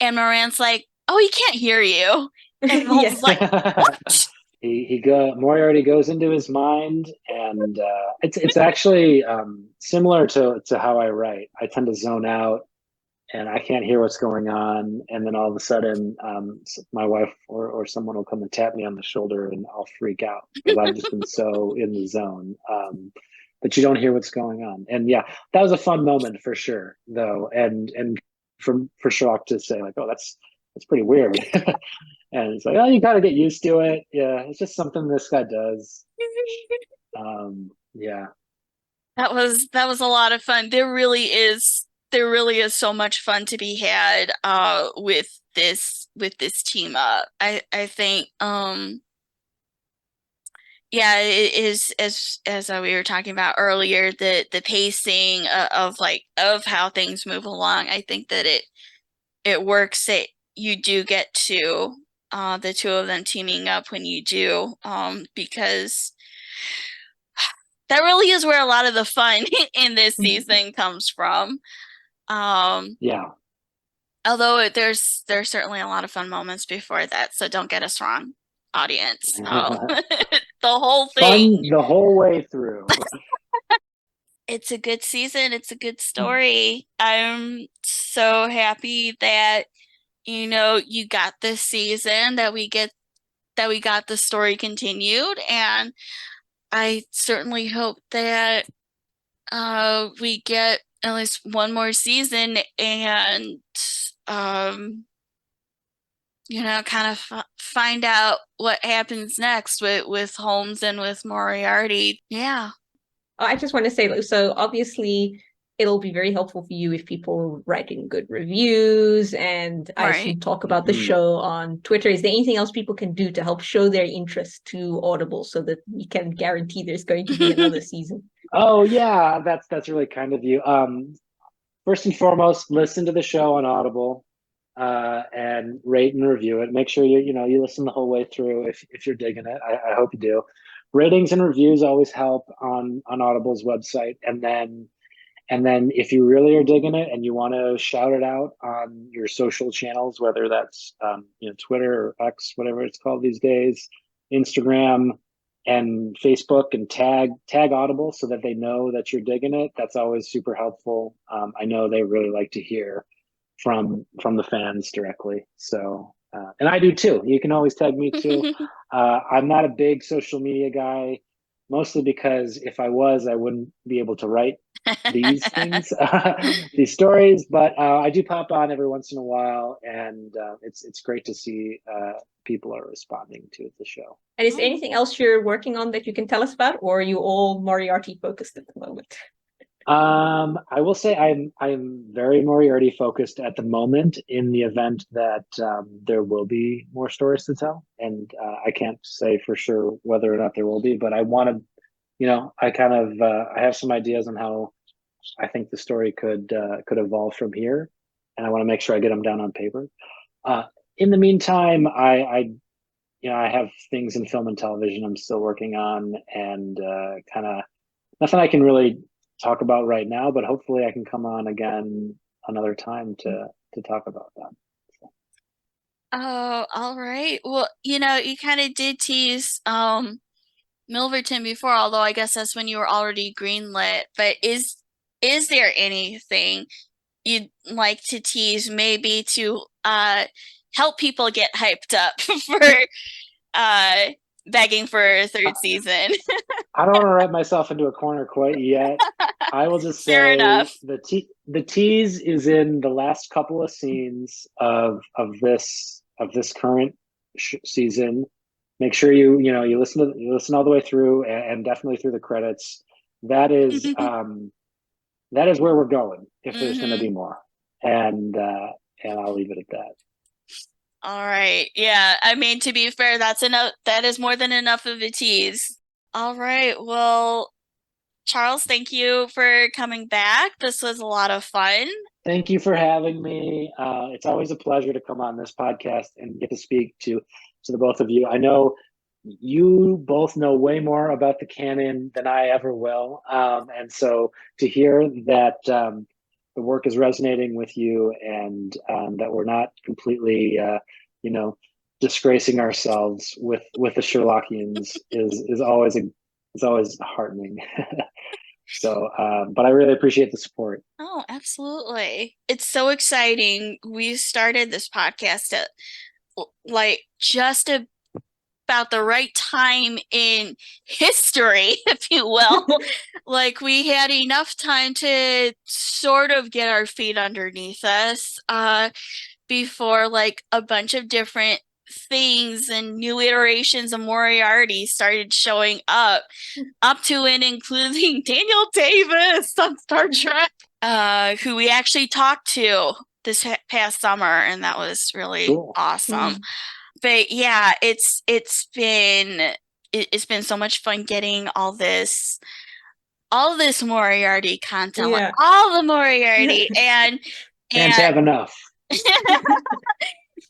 and Moran's like, "Oh, he can't hear you," and Holmes Yeah. is like, "What?" Moriarty goes into his mind, and it's actually similar to how I write. I tend to zone out and I can't hear what's going on. And then all of a sudden, my wife or someone will come and tap me on the shoulder, and I'll freak out because I've just been so in the zone. But you don't hear what's going on. And yeah, that was a fun moment for sure, though. And for Sherlock to say like, "Oh, that's pretty weird," and it's like, "Oh, you got to get used to it." Yeah, it's just something this guy does. Yeah. That was a lot of fun. There really is so much fun to be had with this team up. I think yeah, it is as we were talking about earlier, the pacing of how things move along. I think that it works that you do get to the two of them teaming up when you do, because that really is where a lot of the fun in this season comes from. Um, Yeah. although there's certainly a lot of fun moments before that, so don't get us wrong, audience. The whole Fun thing, the whole way through. it's a good season, it's a good story. I'm so happy that you got this season, that we got the story continued, and I certainly hope that we get at least one more season and um kind of find out what happens next with Holmes and with Moriarty. Yeah. I just want to say, like, so obviously it'll be very helpful for you if people write in good reviews, and I Right. assume talk about the Mhm. show on Twitter. Is there anything else people can do to help show their interest to Audible so that we can guarantee there's going to be another season? Oh yeah, that's really kind of you. First and foremost, listen to the show on Audible, and rate and review it. Make sure you listen the whole way through if you're digging it. I hope you do. Ratings and reviews always help on Audible's website, and then if you really are digging it and you want to shout it out on your social channels, whether that's Twitter or X, whatever it's called these days, Instagram and Facebook, and tag Audible so that they know that you're digging it. That's always super helpful. I know they really like to hear from the fans directly. So and I do too. You can always tag me too. I'm not a big social media guy, mostly because if I was, I wouldn't be able to write these things, these stories. But I do pop on every once in a while, and it's great to see people are responding to the show. And is there anything else you're working on that you can tell us about, or are you all Moriarty focused at the moment? I will say I'm very Moriarty focused at the moment. In the event that there will be more stories to tell, and I can't say for sure whether or not there will be, but I want to, I kind of I have some ideas on how I think the story could evolve from here, and I want to make sure I get them down on paper. Uh, in the meantime, I have things in film and television I'm still working on, and kind of nothing I can really talk about right now, but hopefully I can come on again another time to talk about that. Oh, all right. Well, you kind of did tease Milverton before, although I guess that's when you were already greenlit. But is there anything you'd like to tease, maybe to help people get hyped up for uh begging for a third season? I don't want to write myself into a corner quite yet. I will just Fair say enough. the tease is in the last couple of scenes of this current season. Make sure you listen all the way through, and definitely through the credits. That is that is where we're going if there's going to Mm-hmm. be more, and I'll leave it at that. All right. Yeah. I mean, to be fair, that's enough. That is more than enough of a tease. All right. Well, Charles, thank you for coming back. This was a lot of fun. Thank you for having me. It's always a pleasure to come on this podcast and get to speak to the both of you. I know you both know way more about the canon than I ever will, and so to hear that the work is resonating with you, and that we're not completely, you know, disgracing ourselves with the Sherlockians is always heartening. So, but I really appreciate the support. Oh, absolutely. It's so exciting. We started this podcast at like just about the right time in history, if you will. Like we had enough time to sort of get our feet underneath us before like a bunch of different things and new iterations of Moriarty started showing up to and including Daniel Davis on Star Trek, who we actually talked to this past summer, and that was really Cool. awesome. But yeah, it's been so much fun getting all this Moriarty content, like Yeah. all the Moriarty, Can't and have enough.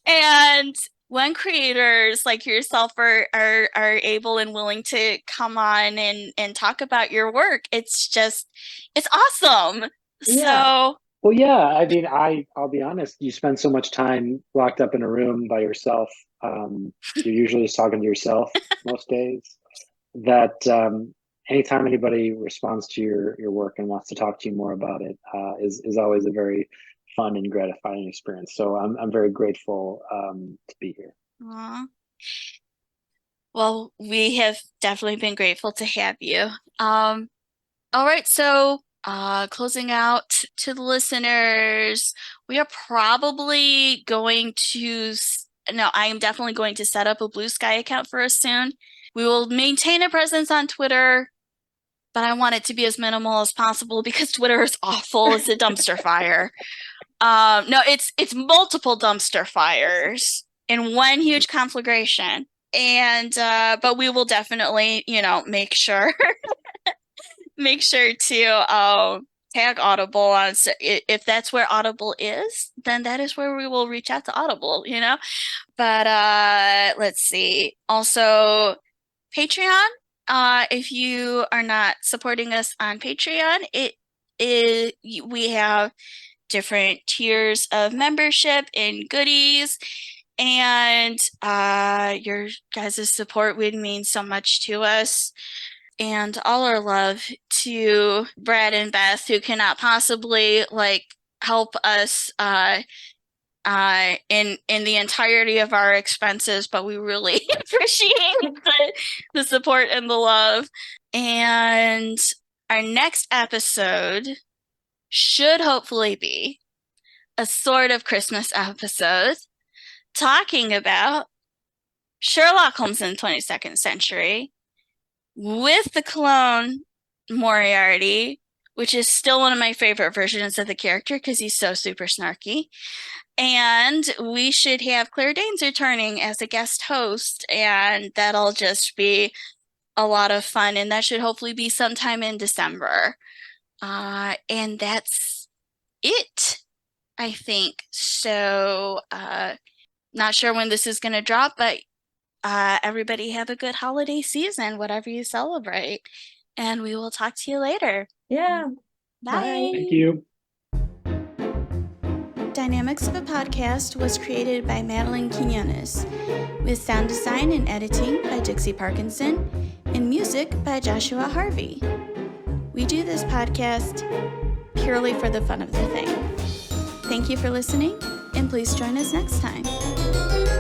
and when creators like yourself are able and willing to come on and talk about your work, it's awesome. Yeah. So Well, yeah. I mean, I'll be honest. You spend so much time locked up in a room by yourself. Um, you're usually just talking to yourself most days. That anytime anybody responds to your work and wants to talk to you more about it, is always a very fun and gratifying experience. So I'm very grateful to be here. aw. Well, we have definitely been grateful to have you. All right, so closing out to the listeners, we are probably going to no, I am definitely going to set up a Blue Sky account for us soon. We will maintain a presence on Twitter, but I want it to be as minimal as possible because Twitter is awful. It's a dumpster fire. No, it's multiple dumpster fires in one huge conflagration. And but we will definitely, make sure make sure to tag Audible on if that's where Audible is, then that is where we will reach out to Audible. But let's see. Also, Patreon. If you are not supporting us on Patreon, we have different tiers of membership and goodies. And your guys' support would mean so much to us. And all our love to Brad and Beth, who cannot possibly help us in the entirety of our expenses, but we really appreciate the support and the love. And our next episode should hopefully be a sort of Christmas episode talking about Sherlock Holmes in the 22nd century with the clone Moriarty, which is still one of my favorite versions of the character because he's so super snarky. And we should have Claire Danes returning as a guest host, and that'll just be a lot of fun. And that should hopefully be sometime in December. And that's it, I think. So, not sure when this is going to drop, but everybody have a good holiday season, whatever you celebrate. and we will talk to you later. Yeah. Bye. Thank you. Dynamics of a Podcast was created by Madeline Quinones, with sound design and editing by Dixie Parkinson, and music by Joshua Harvey. We do this podcast purely for the fun of the thing. Thank you for listening, and please join us next time.